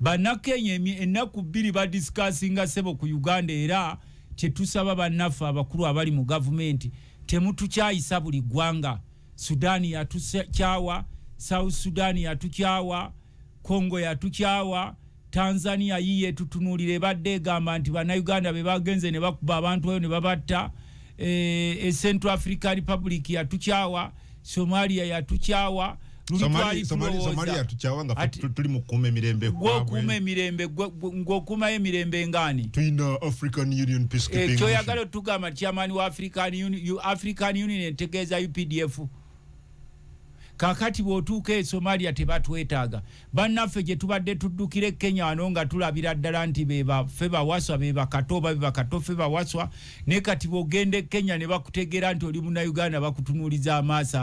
Bannakenya ennaku bbiri badiscussinga sebo ku Uganda era kyetusaba bannaffe abakulu abali mu gavumenti temutukyayisa buli ggwanga. Sudani yatukyawa, South Sudan yatukyawa, Congo yatukyawa, Tanzania yiye tutunulire badde egamba nti bannayuganda be bagenze ne bakuba abantu ayo ne babatta. Central African Republic yatukyawa, Somalia yatukyawa, Somalia yatukyawa nga tuli mu kuuma emirembe kwabwe. Kuuma emirembe ng'okuuma emirembe ngani? Tuyina African Union peacekeeping. Kyoyagala tugamba chairman wa African Union entegeeza UPDF. Kakati bwotuuka Somalia tebatwetaaga. Bannaffe gye tubadde tuddukire Kenya wano nga tulabira ddala nti ffe bawaswa bakato ffe bawaswa ne kati bw'ogende Kenya ne bakutegeera nti oli munnayuganda bakutunuuliza amaaso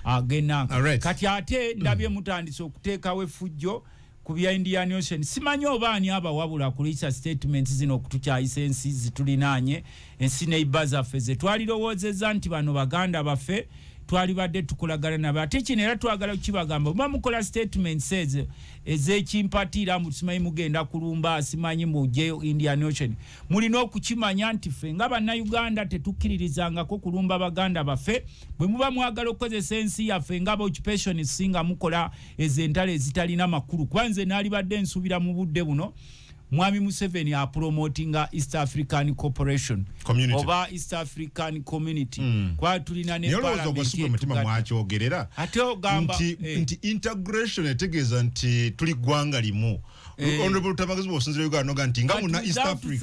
ag'enanka. Kati ate ndabye mutandise okuteekawo effujjo ku bya Indian Ocean. Simanyi oba ani abawabula kulisa statements zino okutukyayisa ensi zitulinaanye, ensi neighbours zaffe ze twalirowoozezza nti bano baganda baffe twalibadde tukolagana nabo. Ate kino era twagala kukibagamba oba mukola statements ez'ekimpatiira mu simanyi mugenda kulumba simanyi mujjeyo Indian Ocean, mulina okukimanya nti ffe nga bannayuganda tetukkiririzangako kulumba baganda baffe. Bwe muba mwagala okukozesa ensi yaffe nga occupation singa mukola ez'entalo ezitalina makulu. Kwanze naalibadde nsuubira mu budde buno Mwami Museveni promotinga East African Corporation Community. Oba East African Community. Kwa tulina ne parliament. Ate ogamba nti integration etegeeza nti tuli gwanga limu. Honorable Tabagazi bosinzira Uganda noga nti nga muna East Africa.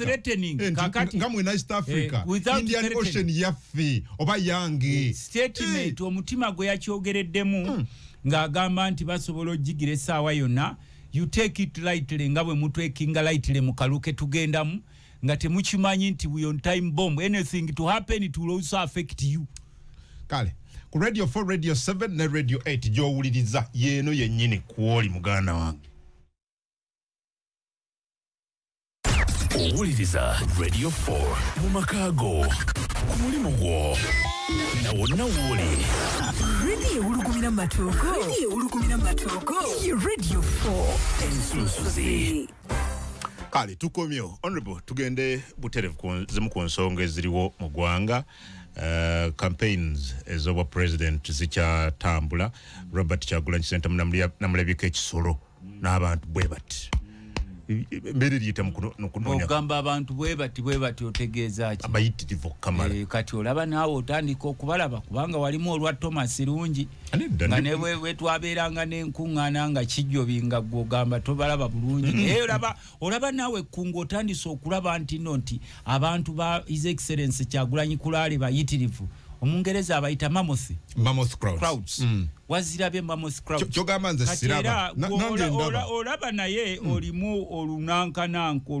Nga muna East Africa. Indian Ocean yaffe oba yange. Statement omutima gwe yakyogereddemu ng'agamba nti basobola ogigira essaawa yonna. You take it lightly nga bwe mutwekinga lightly mu kaluke tugendamu nga temukimanyi nti we on time bomb. Anything to happen it will also affect you. Kale ku Radio 4 Radio 7 ne Radio 8 gy'owuliriza yeeno yennyini kwoli muganda wange. Owuliriza Radio 4 mu makaago ku mulimu gwo na wonna wuli. Radio ulugumina matoko. Radio 4 Ensusuzi. Kale tukomyo honorable tugende buterevu zimu ku nsonga eziriwo mu ggwanga. Campaigns ezoba president zikyatambula. Robert Kyagulanyi Ssentamu namulabika ekisolo n'abantu bwe bati. Mbere liyita mukunonya ogamba abantu bwe bati otegeeza ki abayitirivu kamala kati olaba naawe otandika okubalaba kubanga walimu olwa Thomas Lungi nga ne bwe twabeeranga n'enkuŋŋaana nga kijjobinga gw'ogamba tobalaba bulungi naye olaba naawe ekkungu otandise okulaba nti abantu ba His Excellency Kyagulanyi Kulaale bayitirivu. Omungereza abayita mammoth crowds. Wazirabye mammoth crowds. Kyogamba nze siraba. Olaba naye olimu olunankananka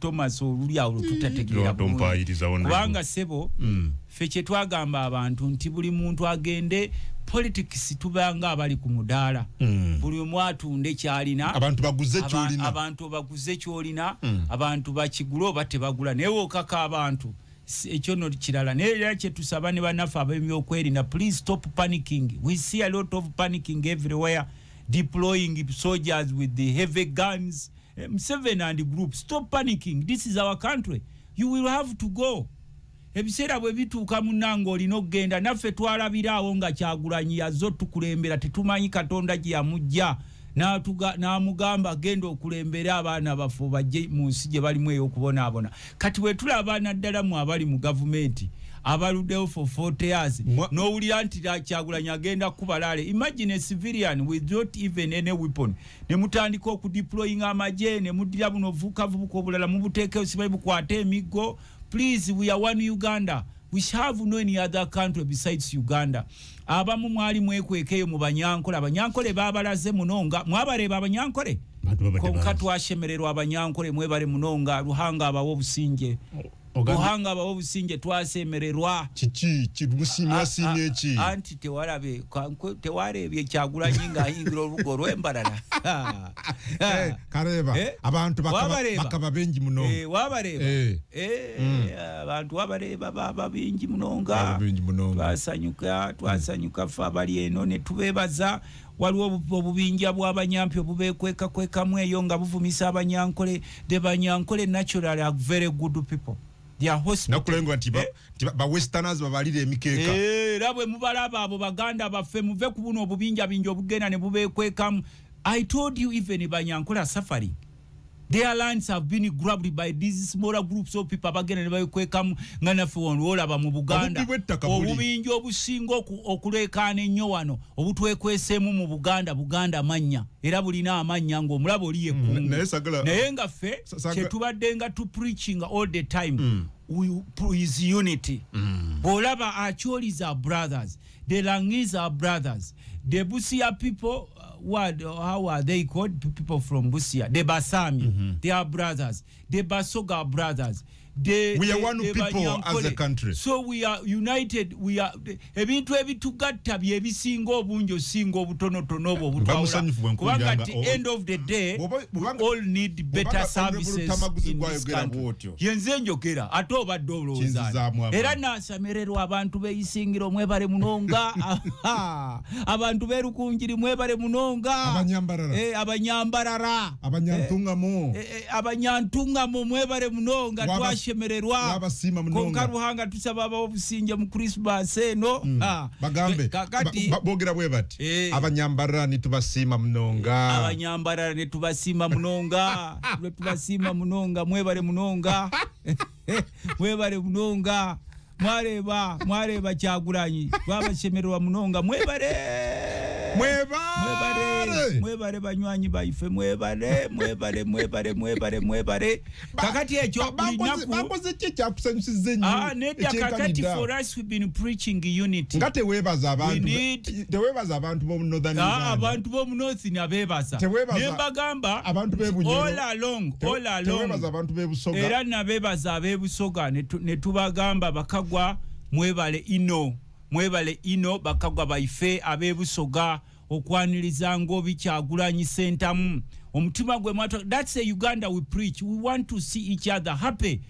Thomas oluli awo tutategeera kubanga sebo ffe kye twagamba abantu nti buli muntu agende politics tubanga abali ku mudaala. Buli omu atunde kyalina. Abantu baguze kyolina. Abantu baguze kyolina. Abantu bakigula oba tebagula. Naye okaka abantu ekyo no kirala naye kye tusaba ne bannaffe ab'ebyokwerinda, please stop panicking. We see a lot of panicking everywhere, deploying soldiers with the heavy guns. Museveni and group, stop panicking. This is our country. You will have to go. Ebiseera bwe bituuka munnange olina okgenda. Naffe twalabiraawo nga Kyagulanyi yazze tukulembera tetumanyi Katonda gye yamujja n'amugamba genda okulembera abaana baffe bajje mu nsi gye balimu ey'okubonaabona. Kati bwe tulaba naddala mu abali mu gavumenti abaluddewo for 40 years n'owulira nti Kyagulanyi agenda kubalaale. Imagine a civilian without even any weapon. Ne mutandika okudeployinga amagye ne muddira buno vubuka obulala mubuteekeyo sibayi bukwate emiggo. Please, we are one Uganda. We have no any other country besides Uganda. Abamu mwali mwekwekeyo mu Banyankole. Abanyankole babalaze munonga. Mwabareba Abanyankole? Konka twashemererwa Abanyankole mwebale munonga Ruhanga abawo obusinge. Buhanga ba obusinge twasemererwa chichi chimusimya sinyechi anti tewarebye Kyagulanyi nga hingira olugo lw'embalala kareba abantu bakaba bengi munonga wabareba abantu wabareba baba bengi munonga twasanyuka fa bali eno ne tubebaza waliwo obubinja bw'abanyampi obubekwekamu eyo nga buvumisa abanyankole de banyankole naturally are very good people. Nakulengo ntiba westerners babalire emikeeka labwe mubalaba abo baganda baffe muve ku buno obubinja bingi obugenda ne bubekwekamu. I told you even banyankole are suffering. Their lands have been grabbed by these smaller groups of people bagenda ne babekwekamu nga naffe olaba mu Buganda obubinja obusinga okulekaana ennyo wano obutwekweseemu mu Buganda mannya era bulina amanya ng'omulaba oli yekkungu naye nga ffe kyetubadde nga tu preaching all the time is unity. Bw'olaba Acholi's our brothers, the Langis are brothers, the Busia people how are they called? People from Busia, the Basami, they are brothers, the Basoga are brothers. We are one people as a country. So we are united. We are ebintu ebitugatta byebisinga obunjo singa obutonotono obwo butawula. Kubanga at the end of the day, we all need better services in this country. Yenze njogera ate obadde olowooza. Era nasamererwa abantu beyisingira omwebale munonga. Abantu berukunjiri mwebale munonga. Abanyambarara. Abanyantungamo mwebale munonga. Shemererwa konka Ruhanga tusaba obusinje mu Christmas eno bagambe bogera bwe bati abanyambarara nitubasima munonga tubasima munonga mwebale munonga mwareba Kyagulanyi babashemererwa munonga mwebale banywanyi baife mwebale kakati ekyo bamboze kyakusanyusize nnyo kakati for us we've been preaching unity ngate webaza abantu bo Northern Uganda abantu bo North ni abebaza nembagamba abantu bebunyoro all along tewebaza abantu bebusoga era nabebaza abebusoga ne tubagamba bakagwa mwebale ino bakagwa baife abebusoga okwaniriza ngobi Kyagulanyi sentamu omutima gwe mwato. That's a Uganda we preach. We want to see each other happy.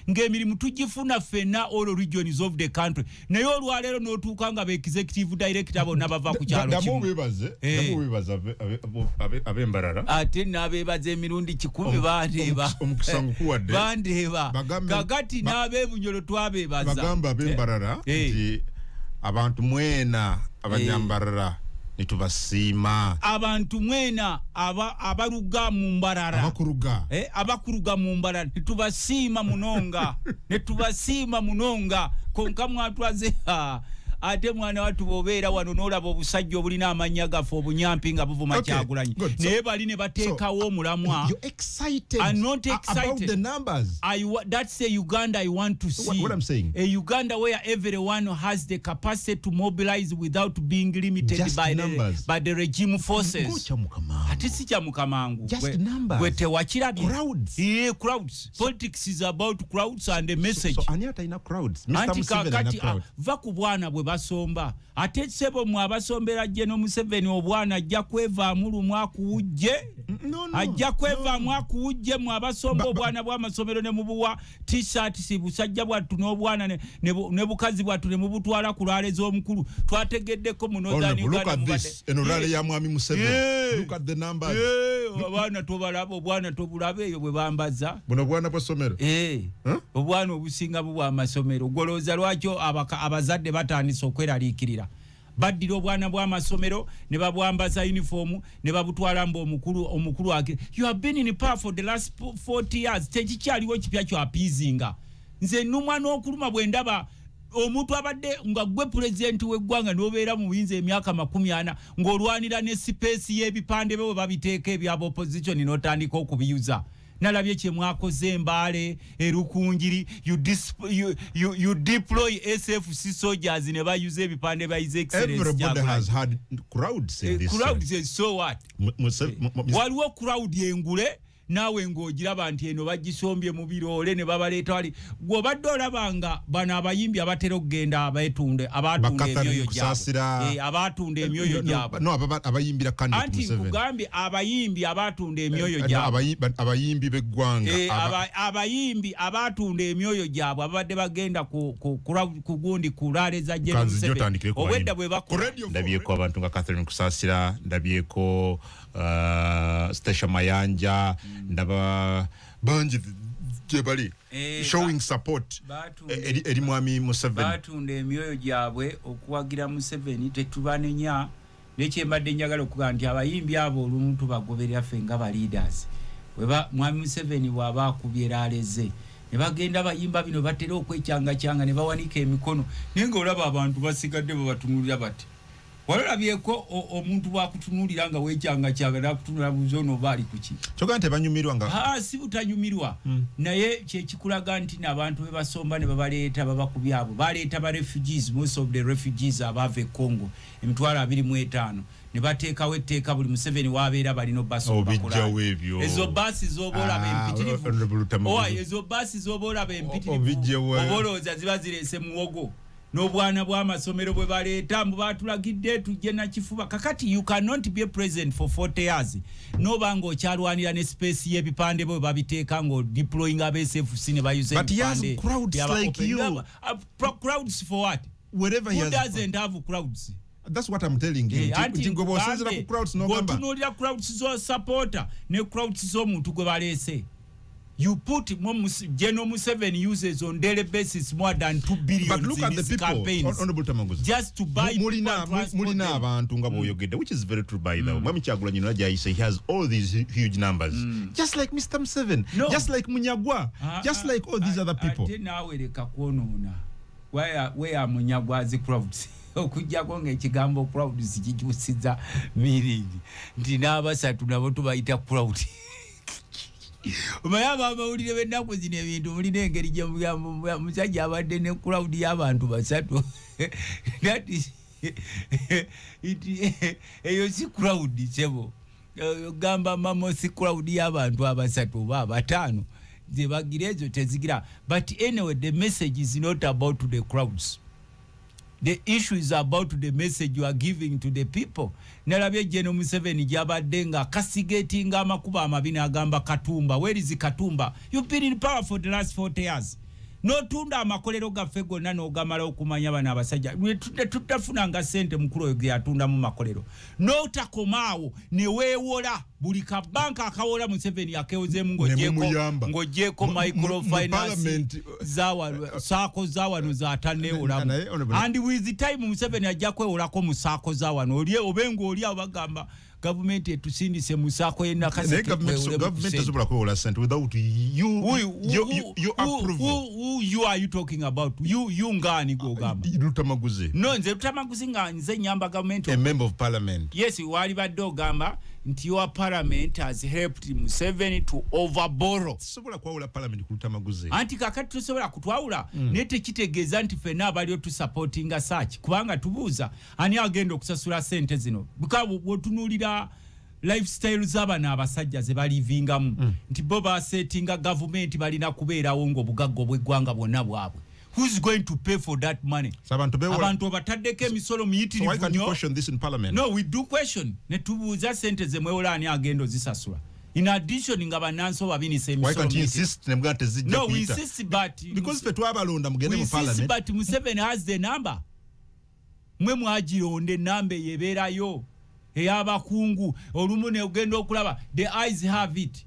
Ng'emirimu tugifuna fena all regions of the country. Naye olwaleero n'otuuka nga executive director bonna bava ku kyalo kimu. Webaza abembarara. Ate n'abeebaza emirundi 10 bandeeba. Omukusango kuwadde. Bandeeba. Kakati n'abeebunyolo twabeebaza. Bagamba abembarara nti abantu mwena abanyambarara nitubasima abantu mwena abaruga mu mbarara abakuruga mu mbarara nitubasima munonga konka mwatwaze ate mwana watu bobeera wano n'olaba obusajja obulina amanya gafe obunyampi nga buvuma Kyagulanyi naye bali ne bateekawo omulamwa. I'm not excited about the numbers. That's a Uganda I want to see. What I'm saying, a Uganda where everyone has the capacity to mobilize without being limited by the regime forces. Ate si kya mukamangu gwe tewakirabye crowds. Politics is about crowds and the message. So aniata ina crowds. Mr. Museveni crowd. Va ku bwana bwe basomba ate sebo mu abasombera General Museveni obwana ajja kwevaamu lumwaku wujje ajja kwevaamu akuwujje mu abasomba obwana bw'amasomero ne mubuwa t-shirt si busajja bwattu n'obwana ne bukazi bwattu ne mubutwala ku lwale z'omukulu twategeddeko mu Northern Uganda. Look at this enolale ya mwami Museveni. Look at the numbers. Obwana tobalaba obwana tobulabe eyo bwe bambaza buno bwana bw'assomero obwana obusinga bwa amasomero golooza lwakyo abazadde batandise okweraliikirira baddira obwana bw'amasomero ne babwambaza uniform ne babutwala mbu omukulu ake. You have been in power for the last 40 years. Tekikyaliwo kipya kyo appeasinga nze nnumwa n'okuluma bwe ndaba omuntu abadde nga gwe president w'eggwanga n'obeera mu buyinza emyaka 40 ng'olwanira ne space y'ebipande bwe babiteeka ebyaba opposition n'otandika okubiyuza. Nalabye kye mwakoze Mbale erukunjiri you deploy SFC soldiers ne bayuze ebipande ba His Excellency. Everybody has had crowds in this. Crowds is so what? Waliwo crowd yengule nawe ng'ogiraba nti eno bagisombye mu biroole ne babaleeta wali gw'obadde olabanga bano abayimbi abatera okugenda abatunda emyoyo gyabwe abatunda emyoyo gyabwe abayimbira anti nkugambye abayimbi abatunda emyoyo gyabwe abayimbi b'eggwanga abayimbi abatunda emyoyo gyabwe abadde bagenda ku gundi kulaaleza General Museveni obwedda bwe bakola ndabyeko abantu nga Catherine Kusasira ndabyeko Stasha Mayanja ndaba banji jebali showing support eri mwami Museveni batunda emyoyo gyabwe okuwagira Museveni tetubanenya nekyembadde njagala okuga nti abayimbi abo olumuntu bagoberera ffe nga ba leaders weba mwami Museveni bw'aba akubyera aleze ne bagenda bayimba bino batera okwecyanga ne bawanika emikono nenga olaba abantu basigadde babatunulira bati walalabyeko omuntu bwakutunulira nga wecyanga nakutunula buzono bali kuki kyogante banyumirwa nga si butanyumirwa naye kyekikulaga nti n'abantu be basomba ne babaleeta babakubyabo baleeta ba refugees most of the refugees abava e Congo emitwalo 25 ne bateekawo etteeka buli Museveni wabeera balino baso bakola ezo basi zobola bempitirivu ezo basi zobola bempitirivu oboloza ziba zirese muwogo n'obwana bw'amasomero bwe baleeta mbu batulagidde tujje na kifuba kakati you cannot be present for 40 years nobanga okyalwanira ne space y'ebipande bwe babiteeka ngo deploying abSFC ne bayuze ebipande crowds like you crowds for what wherever who doesn't have crowds. That's what I'm telling you. Tingo bosezera ku crowds no gamba. Gotunulira crowds zo supporter ne crowds zo muntu gwe balese. You put General Museveni uses on daily basis more than 2 billion. But look at the people, Honorable Tamanguzi. Just to buy mulina abantu nga boyogedde, which is very true by the way. Mwami Kyagulanyi Najja, he has all these huge numbers. Just like Mr. Museveni, just like Munyagwa, just like all these other people. Ate nawe leka kuonona. Where Munyagwa the crowds. Okujjako ng'ekigambo crowds kikyusiza meaning. Nti n'abasatu nabo tubayita crowd. Omayaba abawulire b'ennaku zino ebintu mulina engeri gye musajja abadde ne crowd y'abantu basatu. That is eyo si crowd sebo. Gamba mamo si crowd y'abantu abasatu oba abataano. Ze bagira ezo tezigira. But anyway, the message is not about the crowds. The issue is about the message you are giving to the people. Nalabye General Museveni jabadde nga castigating amakuba amabina agamba Katumba. Where is Katumba? You've been in power for the last 40 years. No tunda amakolero gaffe gonna n'ogamala okumanya bana abasajja. Tutafuna nga sente mukulu oyo yatunda mu makolero. No takomaawo ne weewola buli ka banka akawola Museveni akeozeemu ng'ogyeko microfinance zawa saako zawano zataneewolamu. And with the time Museveni ajja kwewolako mu saako zawano obenga oli abagamba government etusindise musako yenna kasi government esobola kwewola sente without you approve. Who you are you talking about? You ngani gogamba Lutamaguzi. No nze Lutamaguzi nga nze nyamba government a member of parliament. Yes, wali badde ogamba nti your parliament has helped Museveni to overborrow. Sobola kwawola parliament ku Lutamaguzi. Anti kakati tusobola kutwawula nete kitegeeza nti fena abalio tu supportinga search kubanga tubuuza ani agenda okusasula sente zino bukabo botunulira lifestyle z'abana abasajja ze balivingamu nti bo basettinga government balina kubeerawo ng'obugagga bw'eggwanga bwonna bwabwe. Who's going to pay for that money? Abantu bataddeko emisolo miyitirivu. So why can't you question this in parliament? No, we do question. Ne tubuuza sente ze mwewola ani agenda ozisasula. In addition nga bananso babinisa emisolo. Why can't you insist ne mugate zijja kuita? No, we insist but because fe twabalonda mugende mu parliament. We insist but Museveni has the number. Mwe mwagironde number yebeerayo. Eyabakungu olumu ne ogenda okulaba the eyes have it.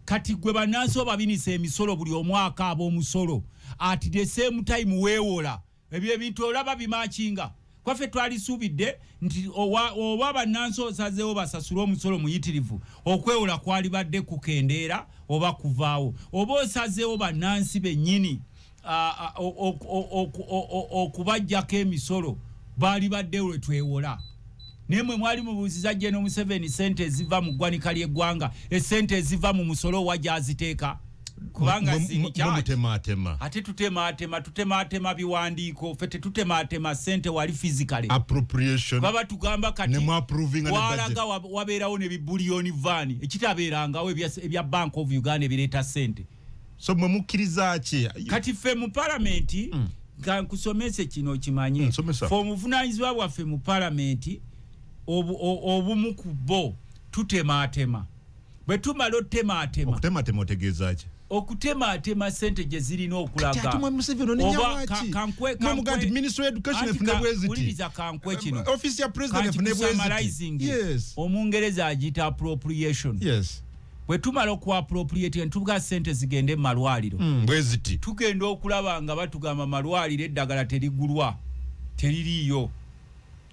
Kati gwe bananso babinisa emisolo buli omwaka ab'omusolo. At the same time weewola ebyo ebintu olaba bimakinga kwaffe twalisuubidde nti oba bannansi osazeewo basasula omusolo muyitirivu okwewola kwali badde kukendeera oba kuvaawo oba osazeewo bannansi bennyini okubajjako emisolo baali badde lwe twewola nemwe mwali mubuuziza General Museveni sente eziva mu ggwanika ly'eggwanga esente eziva mu musolo wa gyaziteeka kubanga sini charge tema ate tutema biwandiiko fete tutema sente wali physically appropriation baba tugamba kati ne approving walaga wabeerawo ne bibulioni vani ekitabeerangawo ebya Bank of Uganda ebireta sente so mwe mukkiriza ki kati fe mu parliament nkusomese kino kimanye fomuvunanyizibwa bwaffe mu parliament obumu ku bo tutema bwe tumala okutematema otegeeza ki okutematema sente gye zirina okulaga ati mwe Museveni onenyawaaki mwe mugandi ministry of education efune bweziti uliriza kankwe kino office ya president efune bweziti yes omungereza agita appropriation yes bwe tumala okwa-appropriate ntubuga sente zigende mu malwaliro bweziti tugenda okulaba nga batugamba malwaliro eddagala terigulwa teririiyo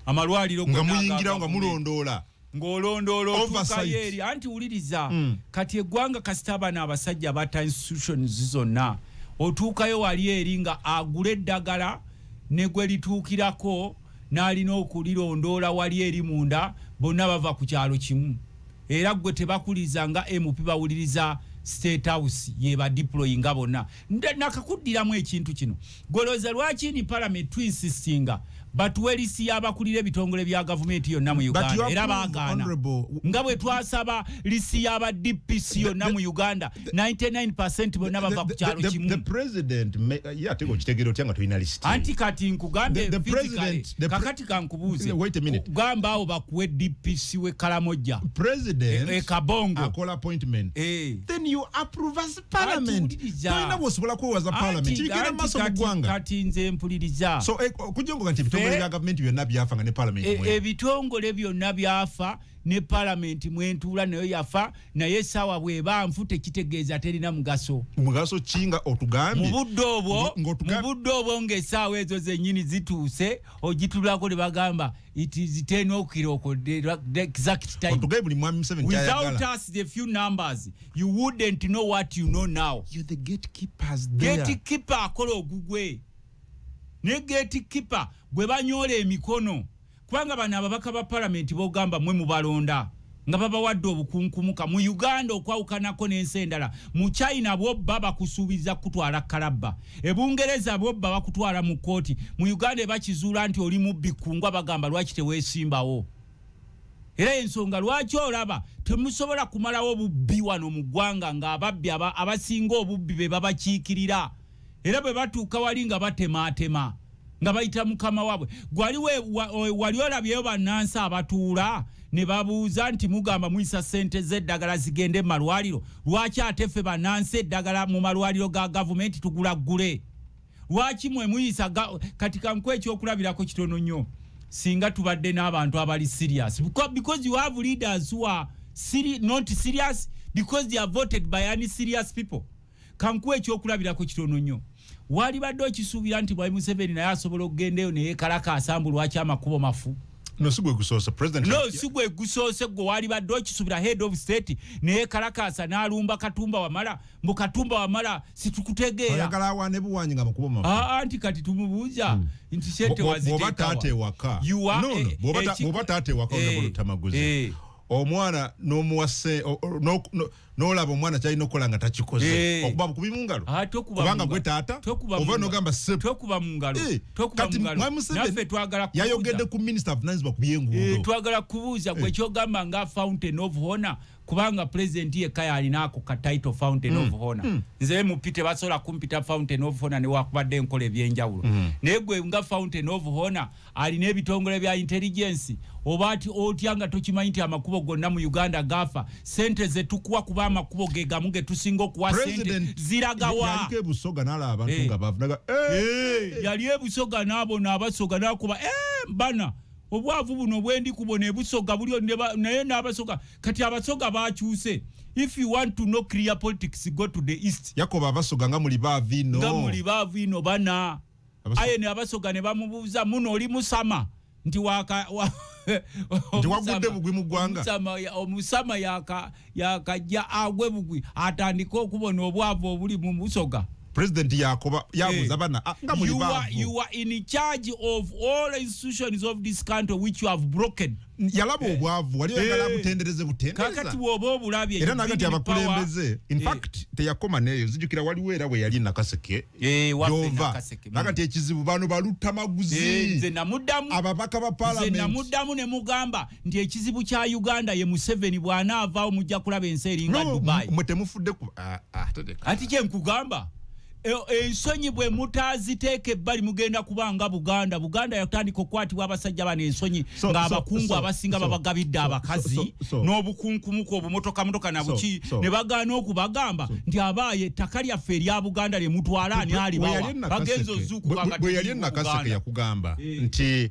amalwaliro nga muyingira nga mulondoola ngolondolo tukayeri anti uliriza kati eggwanga kasitaba n'abasajja bata institutions zonna otuukayo wali eri nga agula eddagala ne gwe lituukirako n'alina okulirondoola wali eri munda bonna bava ku kyalo kimu era gwe tebakuliza nga MP bawuliriza State House yeba deployinga bonna nakakuddiramu ekintu kino goloza lwaki ni parliament twinsistinga batuwelisi yabakulira ebitongole bya government yonna mu Uganda era baagaana nga bwe twasaba lisi yaba DPC yonna mu Uganda 99% bonna bava ku kyalo kimu the president yatego kitegero tyanga toyina list anti kati nkugambe kakati kankubuuze wait a minute gamba awo bakuwe DPC we Kalamoja president Kabongo akola appointment then you approve as parliament toyina bosobola kwewaza parliament ikira maso mu ggwanga kati nze mpuliriza so kujongo kanti bitongole bya government byonna byafa nga ne parliament mwe ebitongole byonna byafa ne parliament mwentuula nayo yafa naye sawa bweba nfute kitegeeza terina mugaso kinga otugambye mu budde obwo ng'essaawa ezo zennyini zituuse ogitulako ne bagamba it is 10 o'clock the exact time without us the few numbers you wouldn't know what you know now. You're the gatekeepers there. Gatekeeper akola ogugwe ne gatekeeper bwe banyola emikono kubanga bano ababaka ba parliament bogamba mwe mubalonda nga baba wadde obukunkumuka mu Uganda okwawukanako n'ensi endala mu China bo baba kusuubiza kutwala kalabba ebungereza bo baba kutwala mu kooti mu Uganda bakizuula nti oli mubbi kungwa bagamba lwaki teweesimbawo era ensonga lwaki olaba temusobola kumalawo obubbi wano mu ggwanga nga ababbi abasinga obubbi be babakiikirira era bwe batuuka wali nga batemaatema nga bayita mukama wabwe wali olabyeyo bannansi abatuula ne babuuza nti mugamba muyisa sente z'eddagala zigende mu malwaliro lwaki ate ffe bannansi eddagala mu malwaliro ga gavumenti tugulaggule lwaki mwe muyisa kati kankwe ekyokulabirako kitono nnyo singa tubadde n'abantu abali serious because you have leaders who are not serious because they are voted by any serious people kankwe ekyokulabirako kitono nnyo wali badde okisuubira nti bwa Museveni naye asobola okugendayo naye kalaka asambu lwaki amakubo mafu no sigwe gusoose president no sigwe gusoose gwe wali badde okisuubira head of state naye kalakasa n'alumba Katumba Wamala mbu Katumba Wamala situkutegeera ayagala awane buwanyi nga amakubo mafu anti kati tumubuuza nti sente waziteekawa bw'oba taate waka bw'oba taate waka olabolo tamaguzi omwana n'omuwase n'olaba omwana kyalina okukola nga takikoze okuba bukubi mu ngalo kubanga gwe taata ova n'ogamba tokuba mu ngalo kati naffe twagala yayogedde ku minister avunanyizibwa ku by'enguudo twagala kubuuza gwe kyogamba nga fountain of honor kubanga president yekka yalinaako ka title fountain of honor nze mupite basobola kumpita fountain of honor ne wakubadde enkola ebyenjawulo naye gwe nga fountain of honor alina ebitongole bya intelligence oba ati otya nga tokimanyi nti amakubo gonna mu Uganda gafa sente ze tukuwa kuba amakubo ge gamu ge tusinga okuwa sente ziragawa yaliko ebusoga n'alaba abantu nga bavunaga yali ebusoga n'abona abasoga n'akuba bana obwavu buno bwendi kubona ebusoga bulyo naye n'abasoga kati abasoga bakyuse if you want to know clear politics go to the east yakoba abasoga nga muli baavino bana aye ne abasoga ne bamubuuza muno oli musama nti wagudde bugwi mu ggwanga omusama yakajja agwe bugwi atandika okubona obwavu obuli mu busoga President Yakoba yabuza bana nga muli bavu. You are in charge of all institutions of this country which you have broken. Yalabo obwavu wali yagala butendereze butendereza. Kakati wobo obulabye. Era nagati abakulembeze. In fact teyakoma neyo zijukira wali wera we yali nakaseke. Wafe nakaseke. Nagati ekizibu bano baluta maguzi. Nze namudamu. Ababaka ba parliament. Nze namudamu ne mugamba ndi ekizibu kya Uganda ye Museveni bwana avaawo mujja kulaba enseri nga Dubai. Mwetemufudde ku ati kye nkugamba. Ensonyi bwe mutaziteeke ebbali mugenda kubanga Buganda yatandika okukwatibwa abasajja bano ensonyi ng'abakungu abasinga babagabidde abakazi n'obukunkumuko obumotoka na buki ne bagaana okubagamba nti abaaye ettaka lyaffe erya Buganda lye mutwala ani alibawa bagenza ozuukuka bwe yali nakaseke yakugamba nti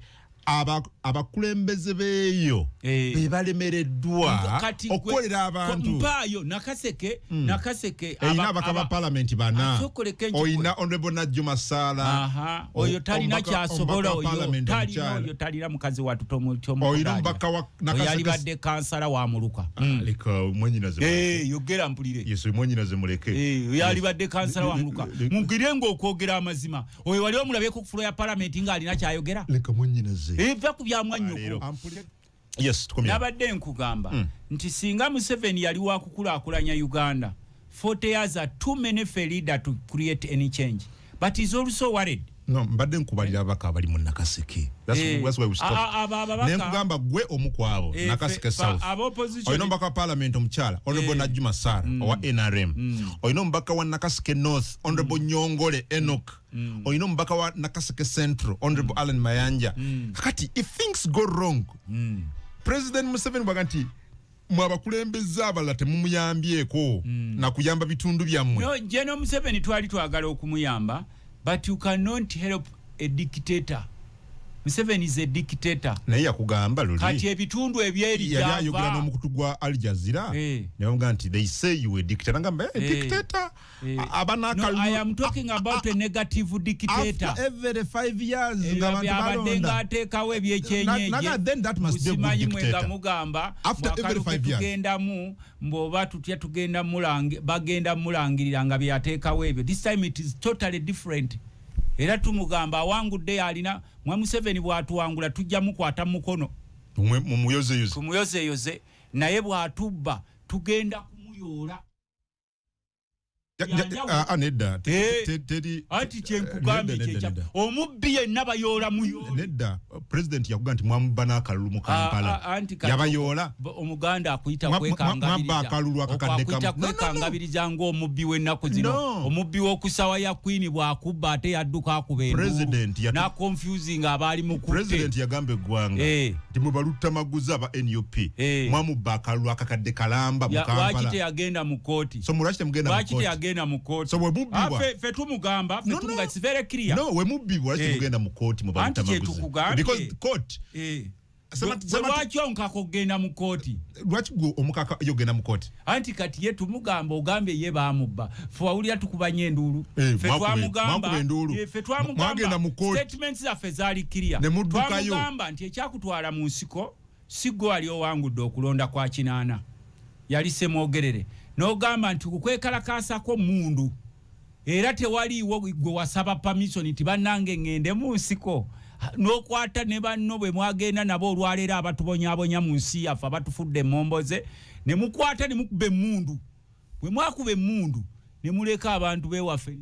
abakulembeze beeyo bebalemereddwa okukolera abantu mpaayo nakaseke eyina abakaba parliament bana oyina honorable Najjuma Sala oyo talina kyasobola oyo talina mukazi watu oyina mbaka wa nakaseke yali badde kansala wa muluka leka mwenyinaze yogera mpulire yesu mwenyinaze muleke yali badde kansala wa muluka mugirengo okwogera amazima oyo wali omulabye ku fulo ya parliament nga alina kyayogera leka mwenyinaze eva ku byamwanyuko yes tukomya nabadde nkugamba nti singa Museveni yali wa kukulakulanya Uganda 40 years are too many for leader to create any change but he's also worried no mbadde nkubalira abaka abali mu nakaseke that's why we stop nekugamba gwe omukwabo nakaseke south oyino mbaka parliament omukyala honorable Najjuma Sala owa NRM oyino mbaka wa nakaseke north honorable Nyongole Enoch oyino mbaka wa nakaseke central honorable Alan Mayanja kakati if things go wrong President Museveni baganti mwabakulembeza abala temumuyambyeko na kuyamba bitundu byammwe no General Museveni twali twagala okumuyamba but you cannot help a dictator. Museveni is a dictator. Naye yakugamba luli. Kati ebitundu ebyeri java. Yali ayogera n'omukutu gwa Al Jazeera. Ne bamugamba nti they say you a dictator. Ngamba dictator. Abana no, I am talking about a negative dictator. After every 5 years ngabantu balonda. Ateekawo ebyekyenyeje. Then that must be a good dictator. Mugamba after every 5 years. Tugendamu mboba tutya tugenda mulangi bagenda mulangirira nga byateekawo ebyo. This time it is totally different. Era tumugamba awangudde alina mwa Museveni bwatuwangula tujja mukwata mukono kumuyoze naye bwatubba tugenda kumuyoola nedda ati kyenkugambye kyekya omubbi yenna bayoola muyoole nedda president yakuga nti mwamubba n'akalulu mu Kampala yabayoola omuganda akuyita kwekangabiriza ng'omubbi w'ennaku zino omubbi w'okusawa ya Queen bw'akubba ate yadduka akuba enduulu na confusing abaali mu kutte president yagamba eggwanga nti mubalutta maguzi aba NUP mwamubba akalulu akakadde kalamba mu Kampala lwaki teyagenda mu kooti so mulwaki temugenda mu kooti agenda mu court so we mubbiwa fe tumugamba fe tumuga it's very clear no we mubbiwa tugenda mu court mu bantu maguzi because court lwaki onkako genda mu kooti lwaki omukaka yogenda mu kooti anti kati ye tumugamba ogambe ye baamubba fe wawulira tukubanye enduulu fe twamugamba statements zaffe zaali clear twamugamba nti ekyakutwala mu nsiko siggo ali owangudde okulonda kwa kinaana yali semwogerere n'ogamba nti kukwekalakaasako mundu era tewaliiwo gwe wasaba permission ti bannange ngende mu nsiko n'okwata ne banno bwe mwagenda nabo olwaleero abatubonyaabonya mu nsi yaffe abatufudde emmomboze ne mukwata ne mukuba emmundu bwe mwakuba emmundu ne muleka abantu beewaffe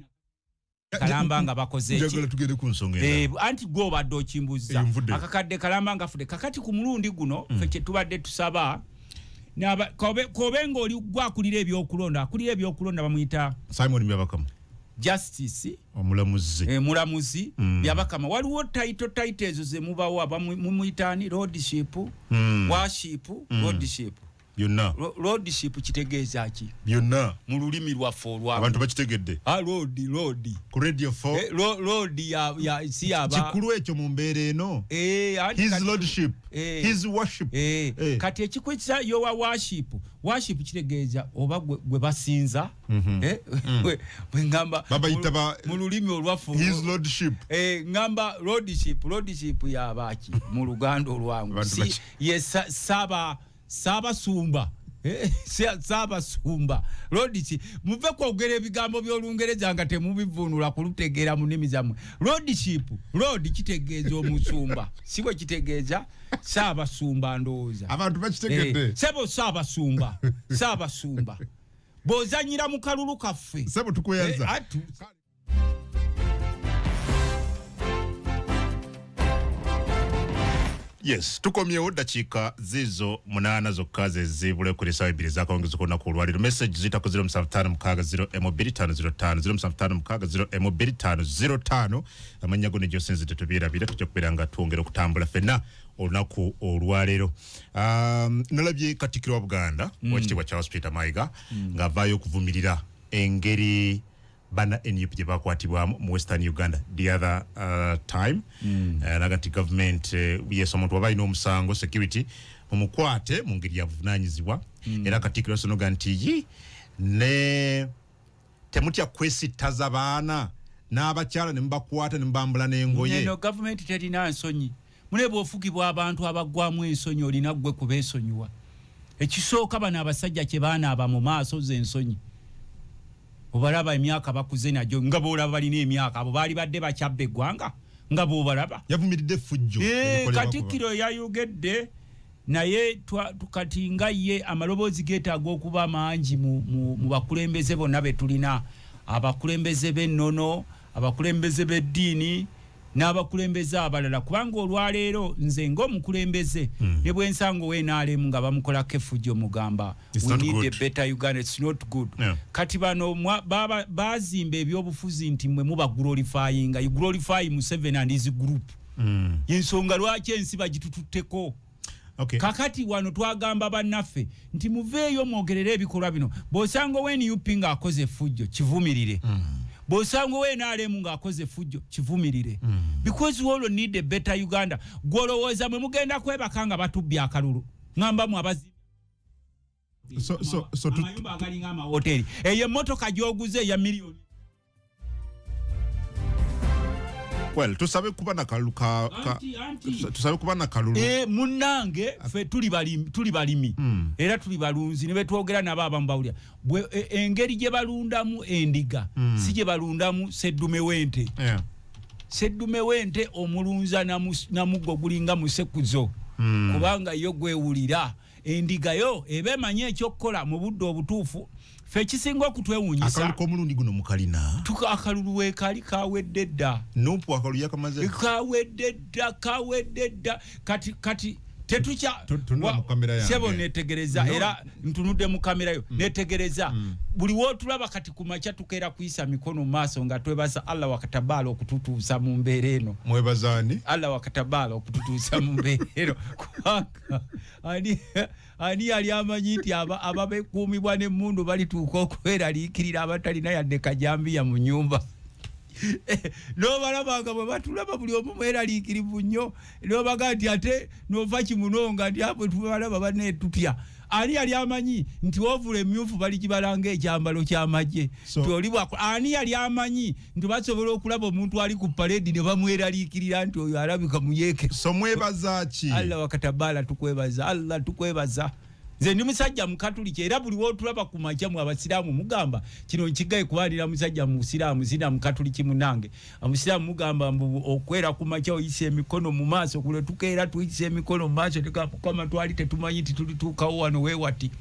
Kalamba nga bakoze eki tugende ku nsonga anti go badde okimbuza akakadde Kalamba nga fudde kakati ku mulundi guno ffe kye tubadde tusaba kobenga oli gwakulira ebyokulonda bamuyita Simon Byabakama justice omulamuzi mulamuzi Byabakama waliwo title ezo ze mubawo mumuyitani lordship worship lordship byonna lordship kitegeeza ki byonna mu lulimi lwaffe olwa abantu bakitegedde lord ku radio 4 lord ya si aba kikulu ekyo mu mbeera eno his lordship his worship kati ekikwekisa yowa worship kitegeeza oba gwe basinza bwe ngamba babayita mu lulimi olwaffe his lordship ngamba lordship yabaki mu Luganda olwangu ye saba sumba Saabasumba Lord muve kwogera ebigambo by'Olungereza nga temubivunula kulutegeera mu nnimi zammwe. Lordship Lord kitegeeza omusumba si bwe kitegeeza Saabasumba ndowooza abantu bakitegedde sebo Saabasumba Saabasumba bozanyira mu kalulu kaffe sebo tukuyanza Yes, tukomyewo dakiika zizo 8 zokka zibule kuri sawa 2 zakongeza kona ku lwaliro. Message zitako 0756 M505 M505 amanyago ne Josenze tetubira bira tukubiranga tuongera kutambula fena olunaku olwaliro. Nalabye Katikkiro wa Buganda Oweekitiibwa Charles Peter Mayiga ng'avaayo okuvumirira engeri bana NUP je bakwatibwa mu Western Uganda the other time nagati government yes omuntu wabalina omusango security mumukwate mu ngeri ya buvunanyizibwa era Katikkiro sonoga nti ne temutya kwesitaza baana n'abakyala ne mbakwata ne mbambula n'engoye no government terina nsonyi mune bwofugibwa abantu abagwamu ensonyi olina gwe kubeesonyiwa ekisooka bana abasajja kye baana aba mu maaso z'ensonyi obalaba emyaka bakuze najo nga boolaba balina emyaka abo baali badde bakyabbe eggwanga nga boobalaba yavumiridde fujjo Katikkiro yayogedde naye tukati nga ye amaloboozi geetaaga okuba mangi mu bakulembeze bonna be tulina abakulembeze b'ennono abakulembeze b'eddiini n'abakulembeze abalala kubanga olwaleero nze ng'omukulembeze ne bwe nsango weenaalemu nga bamukolako effujjo mugamba we need a better Uganda it's not good kati bano baazimba ebyobufuzi nti mwe muba glorifying you glorify Museveni and his group yensonga lwaki ensi bagitututteko kakati wano twagamba bannaffe nti muveeyo mwogerere ebikolwa bino bw'osanga NUP ng'akoze effujjo kivumirire Bosango we naalemu ng'akoze fujjo kivumirire because we all need a better Uganda gwolowooza mwe mugenda kwebakanga batubbya akalulu ngamba mu abazi amayumba agalinga amahoteri eyo emmotoka gy'oguze ya miliyoni well tusabe kuba na kalulu tusabe kuba na kalulu munnange fe tuli balimi era tuli balunzi ne betwogera nabo abambawulya engeri gye balundamu endiga si gye balundamu seddume wente seddume wente omulunza namuggo gulinga musekuzo kubanga yo gwewulira endiga yo ebemanye ekyokukola mu budde obutuufu fe kisinga okutwewunyisa akalulu k'omulundi guno mukalina akalulu weekali kawedde dda nopu akalulu yakamaze kawedde dda kati tetukya sebo netegereza era ntunudde mu kamera yo netegereza buli wotulaba kati ku makya tukeera kuyisa mikono maaso nga twebaza Allah wakatabala okututuusa mu mbeera eno mwebazaani Allah wakatabala okututuusa mu mbeera eno kubanga ani yali amanyi nti ababekuumibwa n'emmundu balituuka okweraliikirira abatalina yadde kajambiya mu nyumba nobalabanga bwe batulaba buli omu mweraliikirivu nnyo nobaga nti ate nova kimunonga nti abwe tubalaba baneetutya ani yali amanyi nti wovula emyufu bali kibalanga ekyambalo ky'amagye ani yali amanyi nti basobola okulaba omuntu ali ku paledi ne bamweraliikirira nti oyo alabika muyeeke so mwebaza ki Allah wakatabala tukwebaza Allah tukwebaza nze ndi musajja mukatuliki era buli wotulaba ku makya mu abasiraamu mugamba kino nkigaye kubalira musajja mu musiraamu zina mukatuliki munange amusiraamu mugamba okwera ku makya oyise emikono mu maaso kule tukeera tuyise emikono mu maaso tekama twali tetumanyi nti tulituukawo wano weewati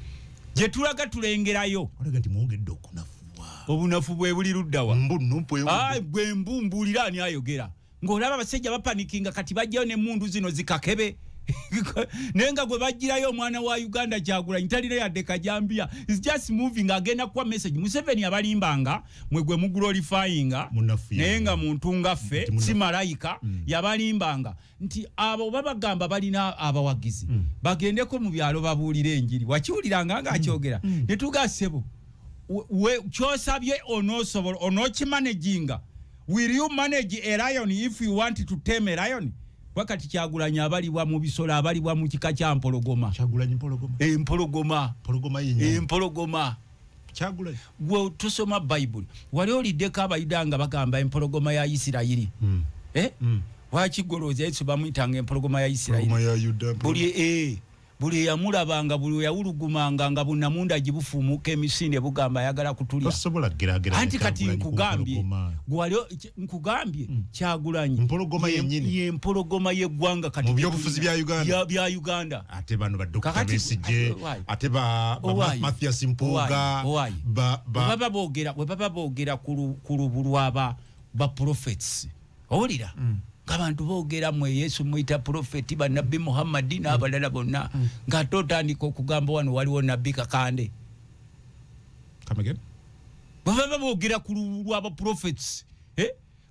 gye tulaga tulengerayo olaga nti mwongedde okunafuwa obunafu bwe buli luddawa gwe mbumbuulira ani ayogera ng'olaba abasajja bapanikinga kati bajjayo n'emmundu zino zikakebe nenga gwe bajirayo omwana wa Uganda Kyagulanyi talina yadde kajambia is just moving agenda kwa message Museveni abalimbanga mwe gwe muglorifyinga nenga muntu ngaffe si malayika yabalimbanga nti abo babagamba balina abawagizi bagendeko mu byalo babuulire enjiri wakiwuliranga nga akyogera ne tugasebo we kyosabye onosobola onokimanaging will you manage a lion if you want to tame a lion wakati Kyagulanyi abalibwa mu bisolo abalibwa mu kika kya mpologoma Kyagulanyi mpologoma empologoma Kyagulanyi gwe tusoma Bible wali oliddeko abayidanga bagamba empologoma ya Isirayiri wakigoloza Yesu bamuyitanga empologoma ya Isirayiri buli yamulabanga buli yawulugumanga nga bunamunda gibufumuka emisinde bugamba ayagala kutulya tosobola geragera anti kati nkugambye Kyagulanyi mpologoma yennyini ye mpologoma yeggwanga kati mu byobufuzi bya Uganda ate bano ba Dr. Besigye ate ba Mathias Mpuuga baba boogera ku lubulwa ba prophets owulira abantu boogera mwe Yesu muyita prophet ba Nabbi Muhammad n'abalala bonna nga totandika okugamba wano waliwo Nabbi Kakande. Come again? Baba boogera ku lubulwa ba prophets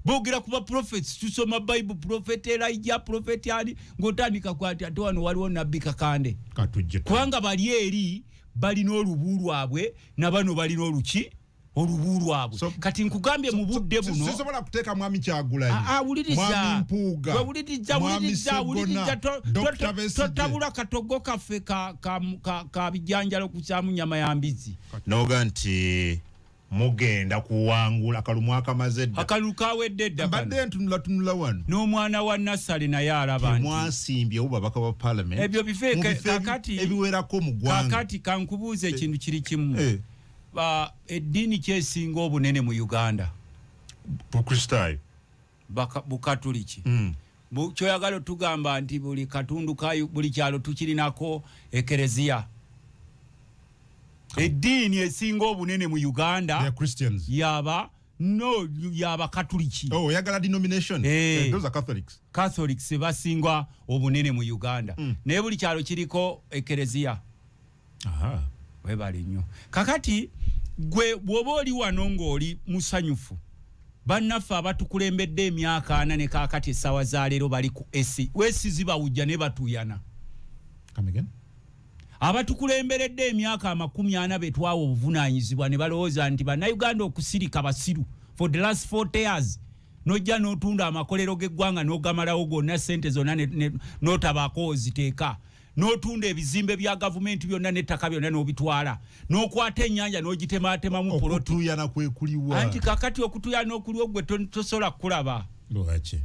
boogera ku ba prophets tusoma Bible prophet Elijah prophet ali ngotandika kwati ate wano waliwo Nabbi Kakande kubanga bali eri balina olubulwabwe nabano balina oluki olubulwabwe kati nkugambye mu budde buno sisobola kuteeka mwami Kyagulanyi mwami Mpuuga totabula katogo kaffe ka bijanjalo ku kyamu nyama ya mbizi noga nti mugenda kuwangula akalumu akamaze dda akalu kawedde dda mbadde ntunula wano n'omwana wa Nassali naye alaba nti mwasimbye babaka ba parliament ebyo bifeeke kakati ebiwerako mu ggwanga kakati kankubuuza ekintu kiri kimu eddiini kyesinga obunene mu Uganda Bukristaayo Bukatuliki kyoyagala otugamba nti buli katundu buli kyalo tukirinako ekereziya eddiini esinga obunene mu Uganda yaba Katuliki. Oh, yagala denomination. Those are Catholics. Catholics basinga obunene mu Uganda. Naye buli kyalo kiriko ekereziya. Aha. Webali nnyo. Kakati gwe bwoba oli wano ng'oli musanyufu. Bannaffe abatukulembedde emyaka 4 ne kakati essaawa za leero bali ku esi. Wesizi bawujja ne batuyana. Come again? Abatukulemberedde emyaka 40 betwawo obuvunaanyizibwa ne balowooza nti bannayuganda okusirika basiru for the last 40 years nojja n'otunda amakolero g'eggwanga n'ogamalawo gonna ssente zonna n'otabaako oziteeka n'otunda ebizimbe bya gavumenti byonna n'ettaka byonna n'obitwala n'okwata ennyanja n'ogitemaatemamu poloti okutuyana kwe kuliwa anti kakati okutuyana n'okuliwo gwe tosobola kulaba lwaki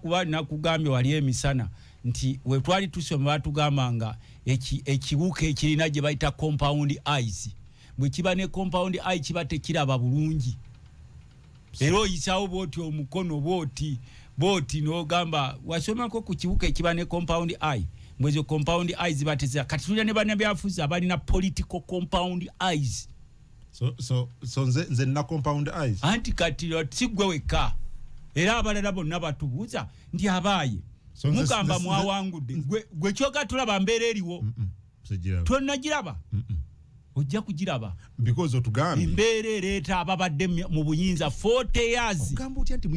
kuba nakugambye wali emisana nti we twali tusoma batugambanga ekiwuka ekirina gye bayita compound eyes bwe kiba ne compound eye kiba tekiraba bulungi era oyisaawo bwoti omukono bwoti n'ogamba wasomako ku kiwuka ekiba ne compound eye mbwezo compound eyes bateza kati tulina ne bannabyafuzi abalina political compound eyes so nze na compound eyes anti kati sigwe weka era abalala bonna batubuuza ndi abaaye mugamba mwawangudde gwe kyoga tulaba mbeera eriwo tonnagiraba ojja kugiraba because otugambye embeera ereeta ababadde mu buyinza 40 years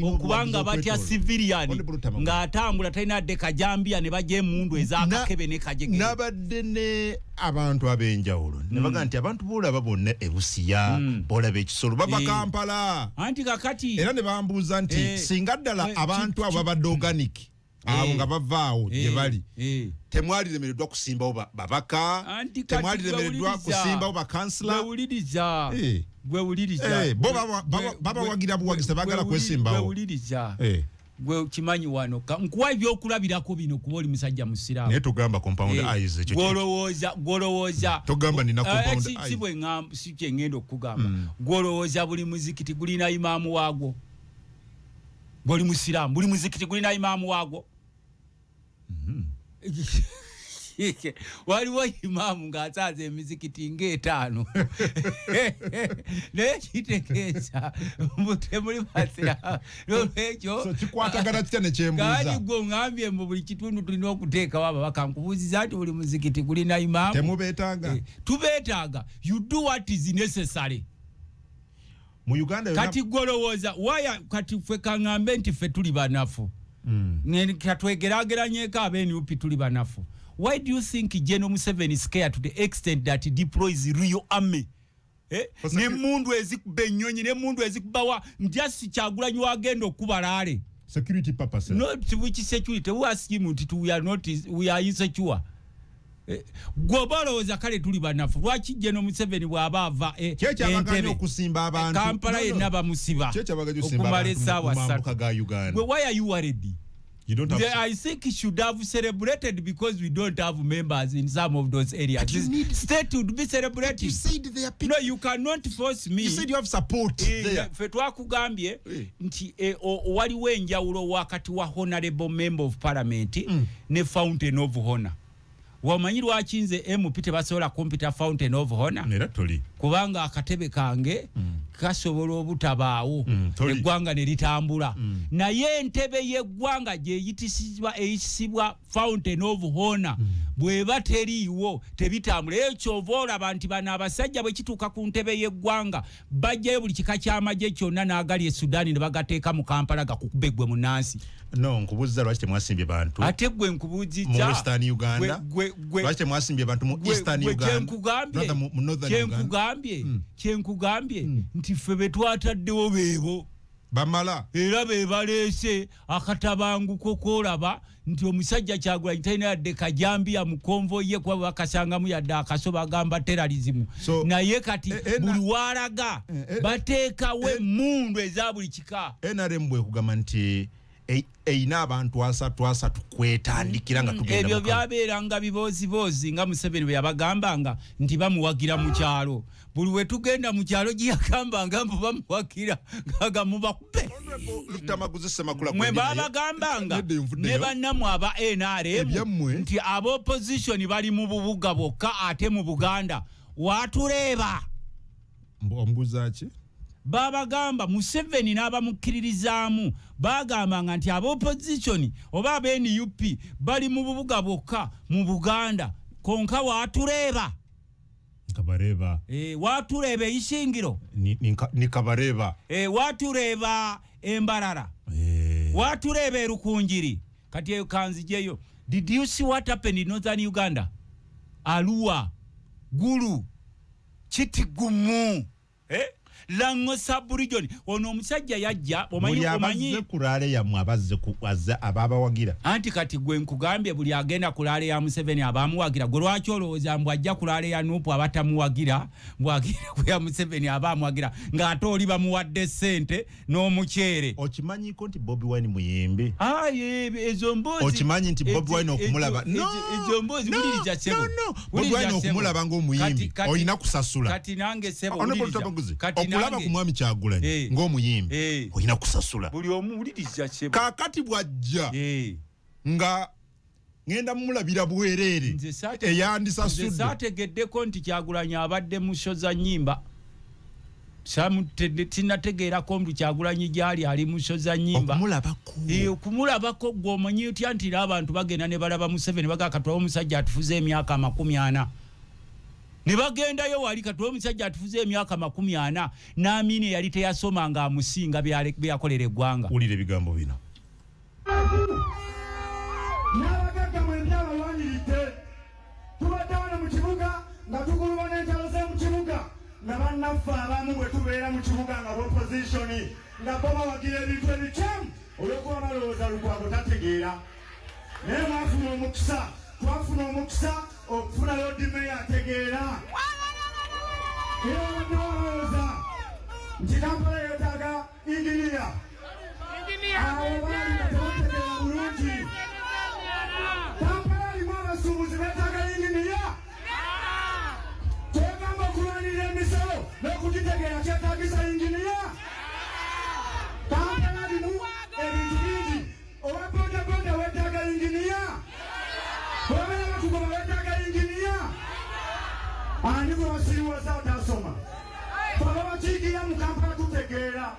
okubanga batya civilian ng'atambula talina dde kajambia ne bajja emundu ez'akakebe ne kajege nabadde ne abantu ab'enjawulo ne baga nti abantu boolaba bonna ebusiya boolaba ekisolo bava Kampala anti kakati era ne bambuuza nti singa ddala abantu abo babadde organic abo nga bavaawo gye bali temwaliremereddwa kusimbawo babaka temwaliremereddwa kusimbawo bakansula gwewuliriza bo babawagira buwagizi tebagala kwesimbawo gwewuliriza gwe kimanyi wano nkuwa ebyokulabirako bino kuba oli musajja musiraamu naye tugamba compound eyes ekyo gwolowooza togamba nina compound eyes si kyengenda okugamba gwolowooza buli muzikiti gulina imaamu waagwo buli musiraamu buli muzikiti gulina imaamu waagwo waliwo imaamu ng'asaaza emizikiti ng'etaano naye kitegeeza temuli basiraamu n'olwekyo kikwatagana kitya ne kyembuuza kaali gwe oŋŋambye mu buli kitundu tulina okuteekawo ababaka nkubuuziza nti buli muzikiti gulina imaamu temubeetaaga tubeetaaga you do what is necessary mu Uganda kati golowooza waya kati ffe kaŋŋambe nti ffe tuli banafu katwegeraageranyeko ab'NUP tuli banafu. Why do you think General Museveni is scared to the extent that he deploys real army? Ne mundu ezikuba ennyonyi ne mundu ezikubawa njasi Kyagulanyi wagenda okubalaale security purposes. No, which security? Who ask him to we are insecure. Gwobalowooza kale tuli banafu lwaki General Museveni bw'aba ava kyekyabaganyo okusimba abantu Kampala yenna bamusiba okumala essaawa 3. Why are you worried? You don't have I think it should have celebrated because we don't have members in some of those areas. This state would be celebrating. You said there are people. No, you cannot force me. You said you have support there. Fe twakugambye nti waliwo enjawulo wakati wa honorable member of parliament ne fountain of honor. Wamanyi lwaki nze MP tebasobola kumpita fountain of honor? Nera toli. Kubanga akatebe kange kasobola obutabaawo eggwanga ne litambula. Naye entebe y'eggwanga gye eyisibwa fountain of honor bweba teriiwo tebitambula. Ekyo ova olaba nti bano abasajja bwe kituuka ku ntebe y'eggwanga bajjayo buli kika ky'amagye kyonna n'agali e Sudan ne bagateeka mu Kampala gakukube ggwe munnansi. No, nkubuuza lwaki temwasimbye bantu. Ate ggwe nkubuuzizza. Mu Western Uganda. Lwaki temwasimbye bantu mu Eastern Uganda. Mu Northern Uganda. Kyenkugambye nti ffe betwataddewo beebo bamala era be baleese akatabanguko koolaba nti omusajja Kyagulanyi talina yadde kajambiya mu konvoyi ye kuba bakasangamu yadde akaso bagamba terrorism. Naye kati buli walaga bateekawo emmundu eza buli kika. NRM bwe kugamba nti eina abantu asatu kwetandikira nga tugenda. Ebyo byabeeranga biboozibozi nga Museveni bwe yabagambanga nti bamuwagira mu kyalo. Buli we tugenda mu kyalo giyagambanga mbu bamuwagira ngaga mubakube. Mwe babagambanga ne bannamu aba NRM nti ab'opposition bali mu bubuga bokka ate mu Buganda watuleeba. Ombuza ki? Babagamba Museveni n'abamukkiririzaamu bagambanga nti ab'opposition oba NUP bali mu bubuga bokka mu Buganda konka watuleeba. Kabareba. Watuleeba Ishingiro. Ni Kabareba. Watuleeba Embarara. Watuleeba Erukunjiri. Kati eyo kanzijeyo. Did you see what happened in Northern Uganda? Arua, Gulu, Chitigumu. Lango sub-region. Ono omusajja yajja omanyi kulale ya mwabaze kuwaza ababa wagira. Anti kati gwe nkugambye buli agenda kulale ya Museveni abamuwagira. Gwe lwaki olowooza mbu ajja kulale ya Nuupu abatamuwagira bwagira ku ya Museveni abamuwagira ng'ate oli bamuwadde ssente n'omuceere. Okimanyi ko nti Bobi Wine muyimbi? Ezo mboozi. Okimanyi nti Bobi Wine okumulaba? Ezo mboozi bulirija sebo. Bobi Wine okumulaba ng'omuyimbi olina kusasula. Kati nange sebo bulirija. Okulaba ku mwami Kyagulanyi ng'omuyimbi olina kusasula. Buli omu bulirija sebo. Kaakati bw'ajja nga ngenda mulabira bwerere eyandisasudde. Nze saategeddeko nti Kyagulanyi abadde mu show za nnyimba. Tinategeerako nti Kyagulanyi gyali ali mu show za nnyimba. Okumulabako gw'omanyi otya nti abantu bagenda ne balaba Museveni bagakatwawo omusajja atufuze emyaka 40. Ne bagendayo wali katwa omusajja atufuze emyaka 40 n'amini yali teyasoma nga amusinga byakolera eggwanga. Ulire ebigambo bino. N'abagagga mwenda abalwanirite tubadde wano mu kibuga nga tuguluba n'entalo z'omu kibuga nga bannaffe abamu bwe tubeera mu kibuga nga b'oppositioni nga bo bawagira ebintu ebikyamu olw'okuba balowooza Lukwago tategeera. Naye twafuna omukisa okufuna Lord Mayor ategeera. Era abadde balowooza nti Kampala yeetaaga inginiya. Abo baali nga tebategeera bulungi. Kampala alimu abasuubuzi beetaaga inginiya. Twegamba okulwanirira emisolo n'okugitegeera kyetaagisa inginiya. Kampala alimu ebintu bingi. Owa bodaboda weetaaga inginiya. Wabera bakugoba weetaaga inginiya. Ani gwe wasiriwaza otasoma. Baba bakiikirira mu Kampala tutegeera.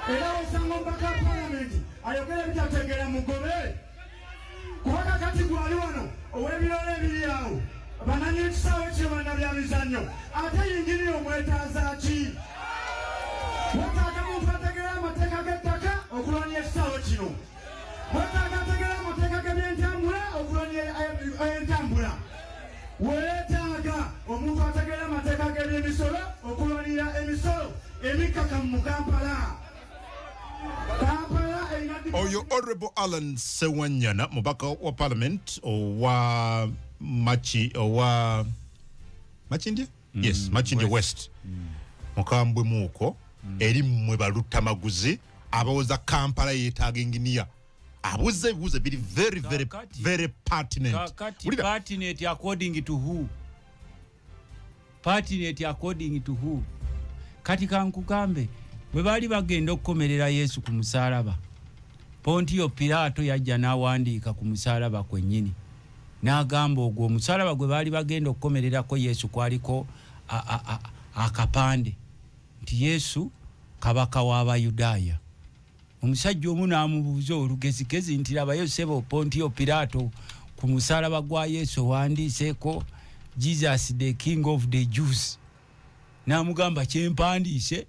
Era osanga omubaka wa palamenti ayogera ebitategeera mugobe. Kubanga kati gwali wano ow'ebiroola ebiri awo bananyi ekisaawe kino bannabyamizannyo ate inginiya omwetaaza ki? Wetaaga muntu ategeera amateeka g'ettaka okulwanya ekisaawe kino. Wetaaga ategeera amateeka g'ebyentambula okulwanya entambula. Weetaaga omuntu ategeera amateeka g'ebyemisolo okulwanira emisolo emikkakamu mu Kampala. Oyo Honorable Alan Sewanyana mubaka wa parliament owa Machindye? Yes, Machindye West. Mukambwe muko eri mmwe balutta maguzi abawoza Kampala yeetaaga inginiya abuze biri very pertinent. Kakati pertinent according to who? Pertinent according to who? Kati kankugambe bwe bali bagenda okukomerera Yesu ku musalaba. Pontio Pilato yajja n'awandiika ku musalaba kwennyini. N'agamba ogwo omusalaba gwe bali bagenda okukomererako Yesu kwaliko akapande nti Yesu kabaka w'Abayudaaya. Omusajja omu n'amubuuza olugezigezi nti labayo ssebo Pontio Pilato ku musalaba gwa Yesu wandiiseeko Jesus the King of the Jews. N'amugamba kyempandiise.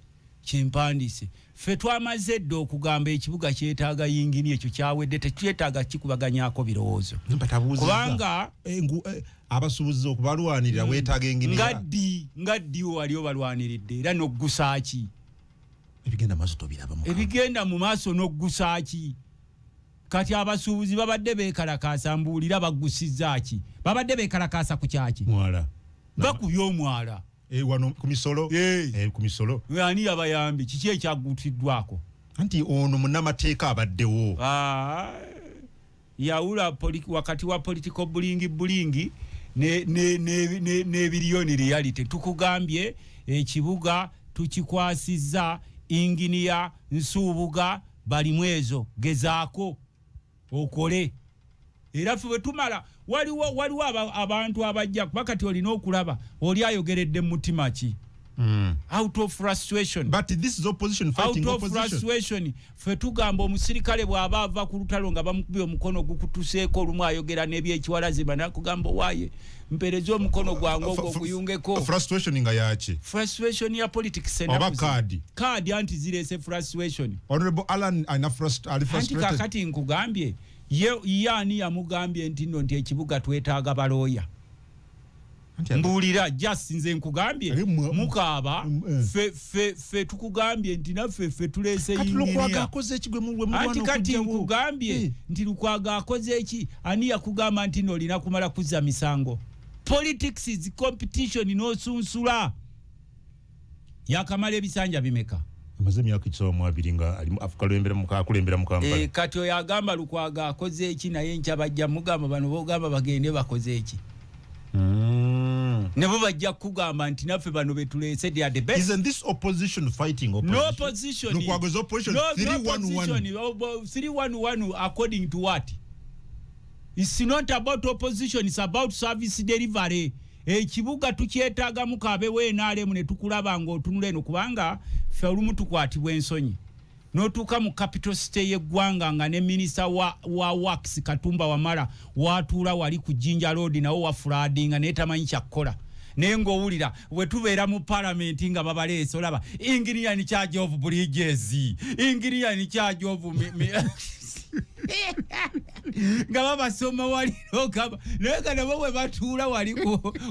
Ffe twamaze dda okugamba ekibuga kyetaaga yingini ekyo kyawedde tekyetaaga kikubaganyako birowoozo. Kubanga abasuubuzi okubalwanirira weetaaga engini ngaddi wali obalwaniridde era n'oggusaaki. Ebigenda mu maaso n'oggusaaki. Kati abasuubuzi babadde beekalakaasa mbuulira baggusizzaaki. Babadde beekalakaasa ku kyaki? Mwala. Bakubye omwala. Wano ku misolo. Ku misolo. Ani abayambi kiki ekyagutiddwako? Anti ono munnamateeka abaddewo. Yawula wakati wa political bulingi n'ebiriyoni reality. Tukugambye ekibuga tukikwasizza Inginiya Nsuubuga balimu ezo gezaako okole. Era ffe tumala waliwo abantu abajja bakati olina okulaba oli ayogeredde mu mutima ki? Out of frustration. But this is opposition fighting opposition. Out of frustration. Ffe tugamba omusirikale bw'aba ava ku lutalo nga bamukubye omukono gukutuseeko olumu ayogera n'ebyekiwalaziba nakugamba waaye mpereza omukono gwange ogwo guyungeko. Frustration nga yaki? Frustration ya politics oba kadi anti zirese frustration. Honorable Alan ana frustrated. Anti kakati nkugambye yani yamugambye nti nno nti ekibuga twetaaga balooya. Mbulira just nze nkugambye mukaaba fe tukugambye nti naffe fe tulese Lukwaga akoze ekigwe mu lwe mulwana okujjawo. Anti kati nkugambye nti Lukwaga akoze eki ani yakugamba nti no lina kumala kuzza misango. Politics is competition n'osunsula. Yakamala ebisanja bimeka. Amaze emyaka 2 nga ali akulembera mu Kampala. Kati oyo agamba Lukwaga akoze eki naye nkyabajja mugamba bano bogamba bagende bakoze eki. Nebo bajja kugamba nti naffe bano betulese they are the best. Isn't this opposition fighting opposition? No opposition. Lukwago's opposition 3-1-1. 3-1-1 according to what? It's not about opposition, it's about service delivery. Ekibuga tukyetaaga mukabe w'NRM ne tukulaba ng'otunula eno kubanga ffe olumu tukwatibwa ensonyi. N'otuuka mu capital city y'eggwanga nga ne minisita wa Works Katumba Wamala watuula wali ku Jinja Road nawo wa flooding ne tamanyi kyakkola. Naye ng'owulira bwe tubeera mu parliament nga babaleese olaba engineer in charge of bridges, engineer in charge of nga babasoma wali okaba naye kana bwe batuula wali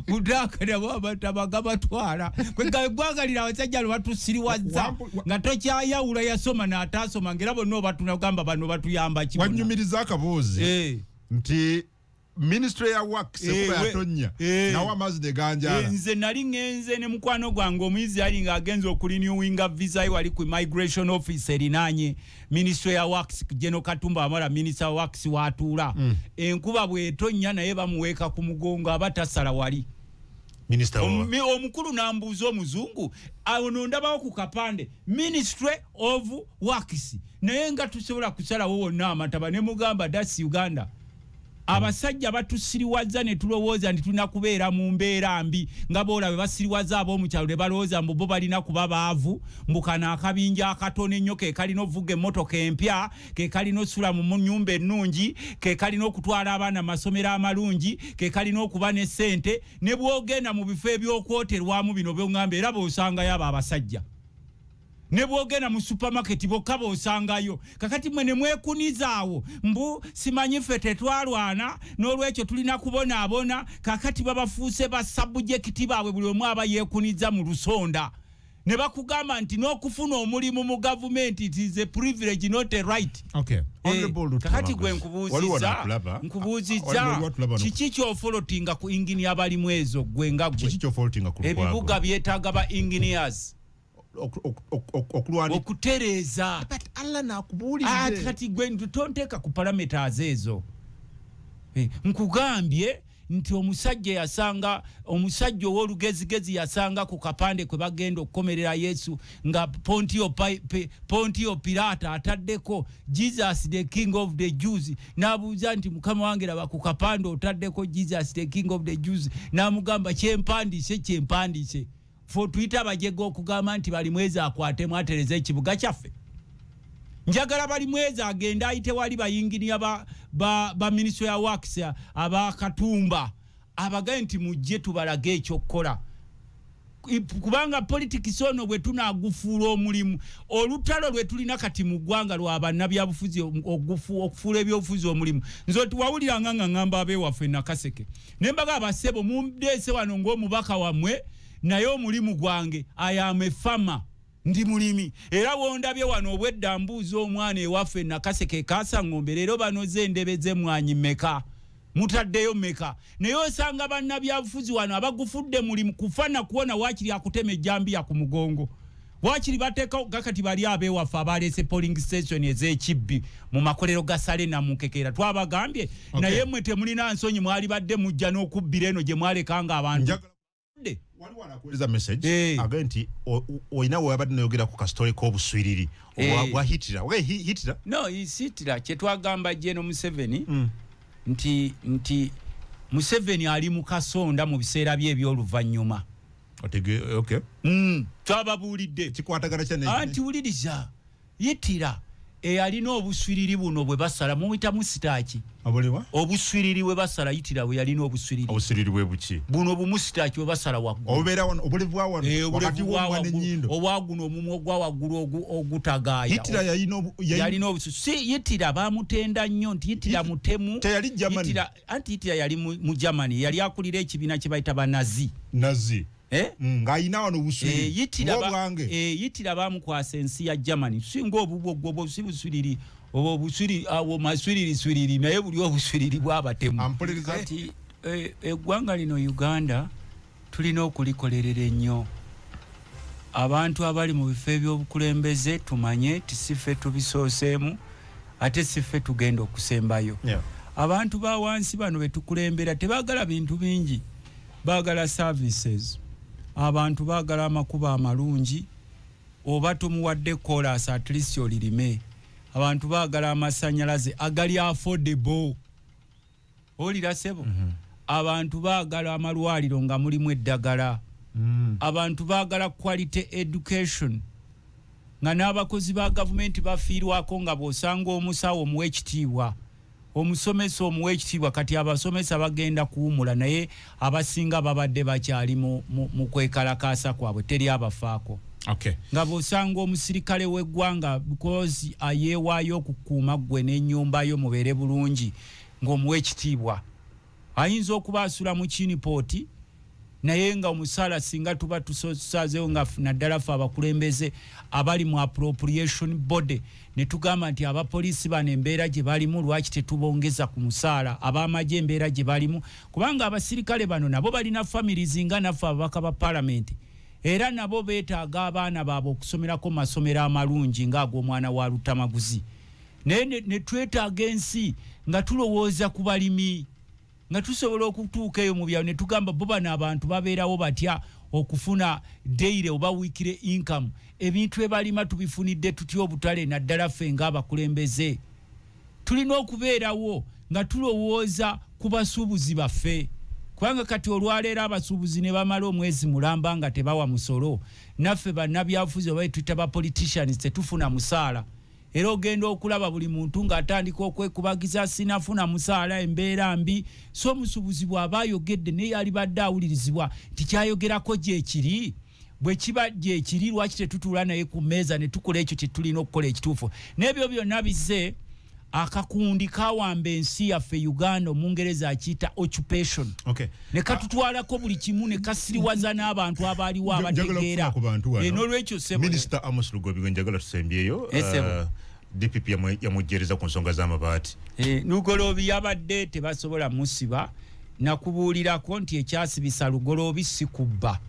kudaka nabo abatabaga batwala kwe gwagalira abasajja batusiriwazza nga tokyayawula yasoma n'ataasoma ngera bonna batunagamba bano batuyamba kibona wanyumiriza akaboozi nti Ministry ya Works ekuba yatonya nawa mazide ganjala nze nali ngenze ne mukwano gwange omuyizi ali nga agenza okulinewinga visa wali ku immigration office erinanye Ministry ya Works General Katumba Wamala Minister wa Works watuula enkuba bwetonya naye bamuweeka ku mugongo abatasala wali Minister omukulu nambuuza omuzungu awo ndabawo ku kapande Ministry of Works naye nga tusobola kusalawo wonna amataba ne mugamba that's Uganda. Abasajja batusiriwaza ne tulowooza nti tulina kubeera mu mbeera mbi nga boola basiriwaza ab'omu kyalo ne balowooza mbu bo balina kuba baavu mbukana akabinja akatono ennyo ke kalina ovuga emmotoka empya ke kalina osula mu nnyumba ennungi ke kalina okutwala abaana amasomero amalungi ke kalina okuba ne ssente ne bwogenda mu bifo ebyokwoterwamu bino byongamba era b'osangayo abo abasajja. Ne bwogenda mu supermarket bokka b'osangayo kakati mwe ne mwekunisaawo mbu simanyi ffe tetwalwana n'olwekyo tulina kubonaabona kakati babafuuse ba subject baabwe buli omu aba yeekuniza mu lusonda ne bakugamba nti n'okufuna omulimu mu gavumenti it is a privilege not a right. Okay. Kakati gwe nkubuuzizza kiki ky'ofolotinga ku engineer balimu ezo gwe nga gwe kiki ky'ofolotinga ku Lukwago ebibuga byetaaga ba engineers okutereeza. But Allah nakubuulidde kati gwe ntonteeka ku parameters ezo nkugambye nti omusajja ow'olugezigezi yasanga ku kapande kwe bagenda okukomerera Yesu nga Pontio Pilata ataddeko Jesus the King of the Jews n'abuuza nti mukama wange laba ku kapande otaddeko Jesus the King of the Jews n'amugamba kyempandiise fo tuyita abajega okugamba nti bali mwezi akwatemu atereza ekibuga kyaffe njagala bali mwezi agenda ayite wali bayinginiya ba Ministry ya Works abakatumba abagaye nti mujje tubalage ekyokukola kubanga politics ono bwe tunagufuula omulimu olutalo lwe tulina kati mu ggwanga lwa bannabyabufuzi okufuula ebyobufuzi omulimu nzoti wawulira nga ngamba abewaffe Nakaseke nembaga abasebo mumdeese wano ng'omubaka wamwe naye omulimu gwange ayame fama ndi mulimi era wondabye wano obwedda mbuuzi omwana ewaffe Nakaseke kaasa ngombe leero banoze endebeze mwanyi meka mutaddeyo meka naye osanga bannabyabufuzi wano abagufudde mulimu kufana kuona wakiri akutema ejjambiya ku mugongo wakiri bateeka gakati bali abewaffe abaleese polling station ez'ekibbi mu makolero ga Salena mu Nkekera twabagambye naye mwe temulina nsonyi mwali badde mujja n'okubbira eno gye mwalekanga abantu wali wanakuweza message agenti oina wabadde nayogera ku kastori k'obuswiriri wahitira hitira no isitira kyetwagamba Jeno Museveni nti Museveni ali mu kasonda mu biseera bye eby'oluvannyuma okay twababuulidde kikwatagana kyane anti wuliriza yitira alina obuswiriri buno bwe basala muyita musitaki abolewa obuswiriri bwe basala yitira bwe yalina obuswiriri bwe buki buno bumusitaki bwe basala waggulu obera wano obulevwa wano wakati w'omwana ennyindo obwaguno omumwa gwa waggulu ogutagaaya yitira yalina obuswiriri yitira bamutenda nnyo nti yitira mutemu teyali Germany anti yitira yali mu Germany yali akulira ekibiina kye bayita banazi ng'ayina wano obuswiriri yitira bamukwasa ensi ya Germany singa obubwo si buswiriri obo buswiriri awo maswiriri naye buli obuswiriri bwabatemu kati eggwanga lino Uganda tulina okulikolerera ennyo abantu abali mu bifo ebyobukulembeze tumanye tisife tubisooseemu ate sife tugenda okusembayo abantu ba wansi bano betukulembera tebaagala bintu bingi baagala services abantu baagala amakuba amalungi oba tumuwadde chorus at least olirime abantu baagala amasanyalaze agali affordable olira sebo abantu baagala amalwaliro nga mulimu eddagala abantu baagala quality education nga n'abakozi ba gavumenti bafiirwako nga bw'osanga omusawo omuwa ekitiibwa omusomesa omuwa ekitiibwa kati abasomesa bagenda kuwumula naye abasinga babadde bakyali mu kwekalakaasa kwabwe teri abafaako nga bw'osanga omusirikale w'eggwanga because ayeewaayo okukuuma ggwe n'ennyumba yo mubeere bulungi ng'omuwa ekitiibwa ayinza okuba asula mu kinipooti naye nga omusaala singa tuba tusazeewo nga naddala ffe abakulembeze abali mu appropriation body ne tugamba nti abapoliisi bano embeera gye balimu lwaki tetubongeza ku musaala ab'amagye embeera gye balimu kubanga abasirikale bano nabo balina families nga naffe ababaka ba palamenti era nabo beetaaga abaana baabwe okusomerako mu masomero amalungi ng'ag'omwana wa Lutamaguzi naye ne twetaaga ensi nga tulowooza ku balimi nga tusobola okutuuka eyo mu byalo ne tugamba bo bano abantu babeerawo batya okufuna daily oba weekly income ebintu ebalima tubifunidde tutya obutale naddala ffe ng'abakulembeze tulina okubeerawo nga tulowooza ku basuubuzi baffe kubanga kati olwaleero abasuubuzi ne bamala omwezi mulamba nga tebawa musolo naffe bannabyabufuzi oba tuyita ba politicians tetufuna musaala era ogenda okulaba buli muntu ng'atandika okwekubagiza sinafuna musaala embeera mbi so omusuubuzi bw'aba ayogedde naye alibadde awulirizibwa nti kyayogerako gyekiri bwe kiba gyekiri lwaki tetutuula naye ku mmeeza ne tukola ekyo kye tulina okukola ekituufu n'ebyo byonna bizze akakundi kawamba ensi yaffe Uganda omungereza akiyita occupation ne katutwalako buli kimu ne kasiriwaza n'abantu abaaliwo abategeera n'olwekyo Minister Amos Lugobi njagala tusembyeyo DPP yamujjereza ku nsonga z'amabaati Lugolobi yabadde tebasobola musiba nakubuulirako nti ekyasibisa Lugolobi si kubba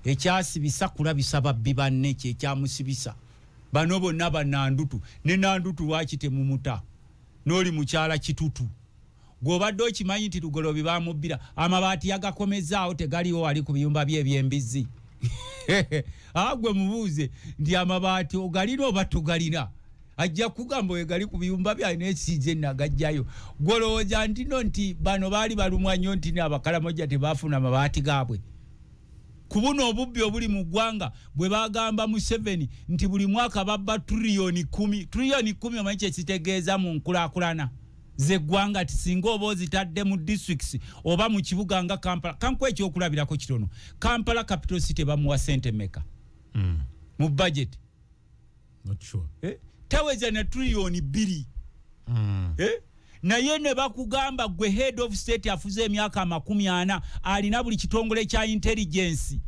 ekyasibisa kulabisa babbi banne kye ekyamusibisa bano bonna banandutu ne nandutu lwaki temumuta n'oli mukyala kitutu gw'obadde okimanyi nti Lugolobi bamubbira amabaati yagakomezaawo tegaliwo wali ku biyumba bye eby'embizzi gwe mubuuze nti amabaati ogalina oba togalina ajja kugamba wegali ku biyumba byayo n'ekisinze nagajjayo gwolowooza ntino nti bano baali balumwa nnyo nti abakalamoja tebaafuna amabaati gaabwe ku buno obubbi obuli mu ggwanga bwe bagamba mu 7 nti buli mwaka babba triliyoni 10 omanyi kyekitegeeza mu nkulaakulana zeggwanga tisinga oba ozitadde mu districts oba mu kibuga nga Kampala kanku ekyokulabirako kitono Kampala capital city bamuwa sente meka mu budget not sure taweza na triliyoni 2 naye ne bakugamba gwe head of state afuze emyaka 40 alina buli kitongole kya intelligence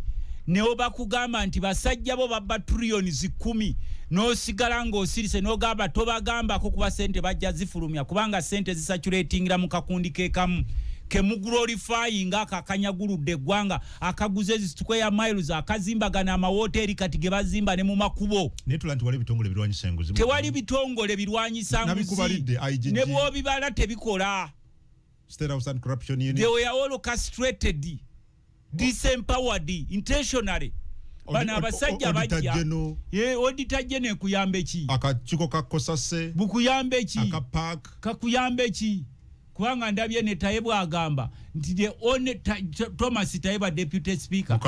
ne obakugamba nti basajja bo babba triliyoni 10 n'osigala ng'osirise n'ogamba tobagambako kuba sente bajja zifulumya kubanga sente zisaturatingira mu kakundi kekamu kemuglorifying akakanyaguludde eggwanga akaguze square miles akazimbagana amawoteri kati ge bazimba ne mu makubo netulandi wali bitongole birwanyisa enguzi tewali bitongole birwanyisa enguzi ne bw'obibala tebikola State House and Corruption Unit they were all castrated disempowered intentionally bana abasajja bajja auditor general kuyambe ki akachiko kakosase bukuyambe ki akapark kakuyambe ki kubanga ndabye ne Tayebwa agamba nti the only Thomas Tayebwa deputy speaker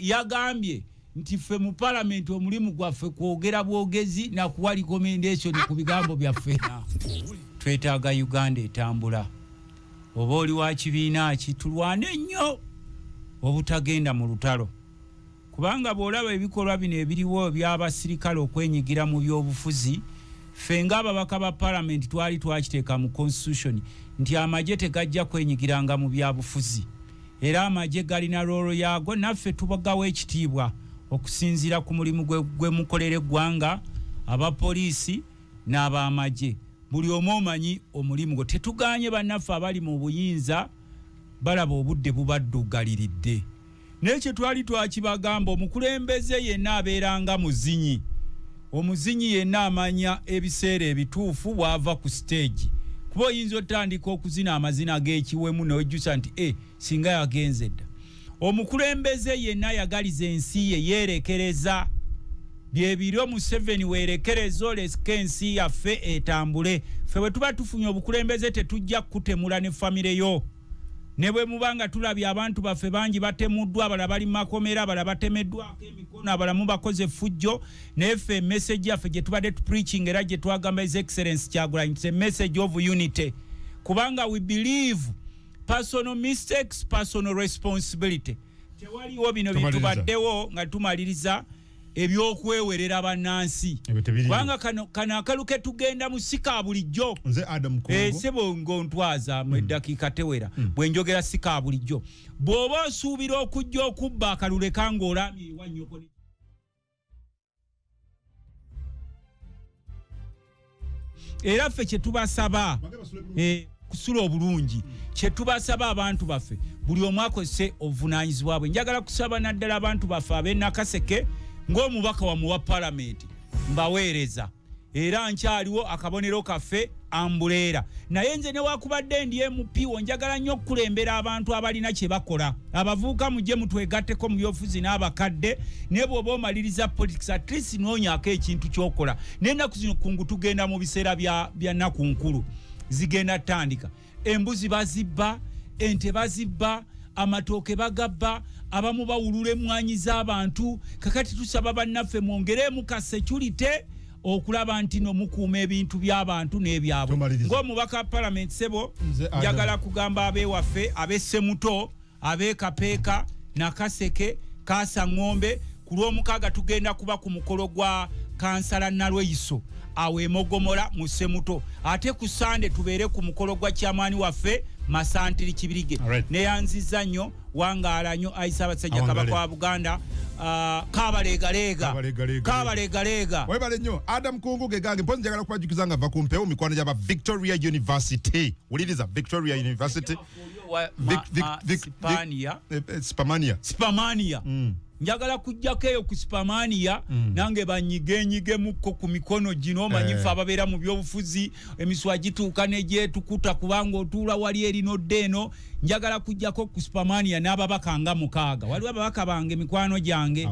yagambye nti fe mu parliament omulimu gwaffe kwogera bwogezi na kuwa recommendation ku bigambo byaffe twetaaga Uganda etambula oba oli wa kibiina kitulwane nnyo obutagenda mu lutalo kubanga bw'olaba ebikolwa bino ebiriwo by'abasirikale okwenyigira mu byobufuzi ffe ng'ababaka ba parliament twali twakiteeka mu constitution nti amagye tegajja kwenyigiranga mu byabufuzi era amagye galina roolo yaago naffe tubagawo ekitiibwa okusinziira ku mulimu gwe mukolera eggwanga abapoliisi n'abamagye buli omu omanyi omulimu gwe tetuganye bannaffe abali mu buyinza balaba obudde bubaddugaliridde n'ekyo twali twakibagamba omukulembeze yenna abeeranga muzinyi omuzinyi yenna amanya ebiseera ebituufu bw'ava ku stage kuba oyinza otandika okuzina amazina g'ekiwemu n'ojjusa nti singa yagenze dda omukulembeze yenna yagaliza ensi ye yeerekereza byebiro mu 7 weerekereza olesika ensi yaffe etambule ffe bwe tuba tufunye obukulembeze tetujja kutemula ne famire yo ne bwe mubanga tulabye abantu baffe bangi batemuddwa abala bali makomera abala batemeddwako emikono abalamu bakoze fujjo neffe message yaffe gye tubadde preaching era gye twagamba his excellence Kyagulanyi it's a message of unity kubanga we believe personal mistakes personal responsibility tewaliwo bino bitubaddewo nga tumaliriza ebyokwewerera bannansi kubanga kano akaluke tugenda mu sika bulijjo nze Adam Kongo sebo ngontwaza mu dakiika tewera bwenjogera sika bulijjo bw'oba osuubira okujja okubba akalule kangoolami wanyoko era ffe kye tubasaba kusula obulungi kye tubasaba abantu baffe buli omu akozese obuvunaanyizibwa bwe njagala kusaba naddala abantu baffe ab'Nakaseke ng'omubaka wa muwa parliament mbaweereza era nkyaliwo akabonero kaffe ambuleera naye nze newakubadde ndi MP njagala nnyo okukulembera abantu abalina kye bakola abavubuka mujje mutwegatteko mu byofuzi n'abakadde ne bw'oba omaliriza politics at least noonyaako ekintu ky'okola n'ennaku zino kungu tugenda mu biseera bya nnaku nkulu zigenda tandika embuzi bazibba ente bazibba amatooke bagabba abamu bawulula emmwanyi z'abantu kakati tusaba bannaffe mwongeremu ka security okulaba nti nomukuuma ebintu by'abantu n'ebyabwe ng'omubaka parliament sebo njagala kugamba abeewaffe ab'Essemuto ab'Ekapeeka Nakaseke Kaasangombe ku Lwomukaaga tugenda kuba ku mukolo gwa kansala Nalweyiso awo Emogomola mu Ssemuto ate ku Sande tubeere ku mukolo gwa kyamaani waffe Masantiri Kibirige neyanziza nnyo wangaala nnyo ayisa abasajja kabaka wa Buganda kabalegalega webale nnyo Adam Kungu gegange mpozi njagala kubajukiza nga va ku mpewo mikwano gy'aba Victoria University wuliriza Victoria University Spamania njagala kujjako eyo ku Supermania nange banyigenyige mukko ku mikono gino manyifa ababeera mu byobufuzi emiswa gituuka negyetukuta kubanga otuula wali erino ddeno njagala kujjako ku Supermania n'ababaka nga 6 waliwo ababaka bange mikwano gyange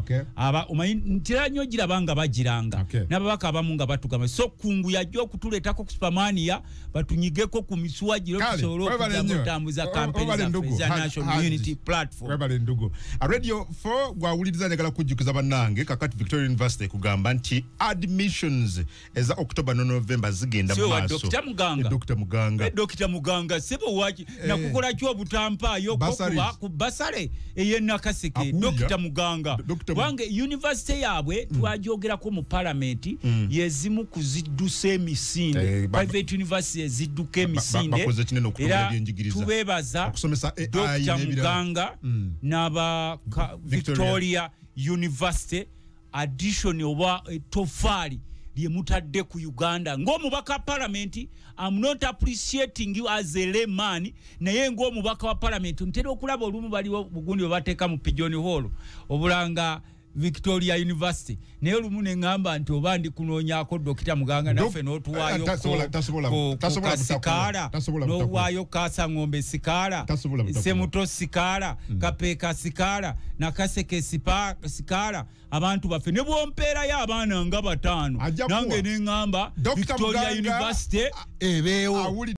omanyi ntera nnyo girabanga bagiranga n'ababaka abamu nga batugamba so kungu yajja okutuleetako ku Supermania batunyigeko ku miswa giro tusobole okutambuza kampeni za National Unity Platform. Radio 4 gwawuliriza njagala kujjukiza bannange kakati Victoria University kugamba nti admissions eza October no November zigenda mu maaso. Dr. Muganga sebo wachi nakukola kyo butampa yo kokuba ku basale eyenakaseke Dr. Muganga wange university yabwe twajogera ko mu parliament yezimu kuziddusa emisinde private university zidduka emisinde era tubebaza Dr. Muganga naba Victoria University addition oba tofali liye mutadde ku Uganda ng'omubaka parliament. I'm not appreciating you as a layman naye ng'omubaka wa parliament ntera okulaba olumu baliwo bugundi obateeka mu Pigeon Hall obulanga Victoria University naye olumu ne ngamba nti oba ndi kunoonyaako Dr. Muganga naffe n'otuwaayo ko Sikaala n'owaayo Kaasa Ng'ombe Sikaala Semuto Sikaala Kapeeka Sikaala Nakaseke Sikaala abantu baffe ne bwompeerayo abaana nga 5 nange ne ngamba Victoria University ebeewo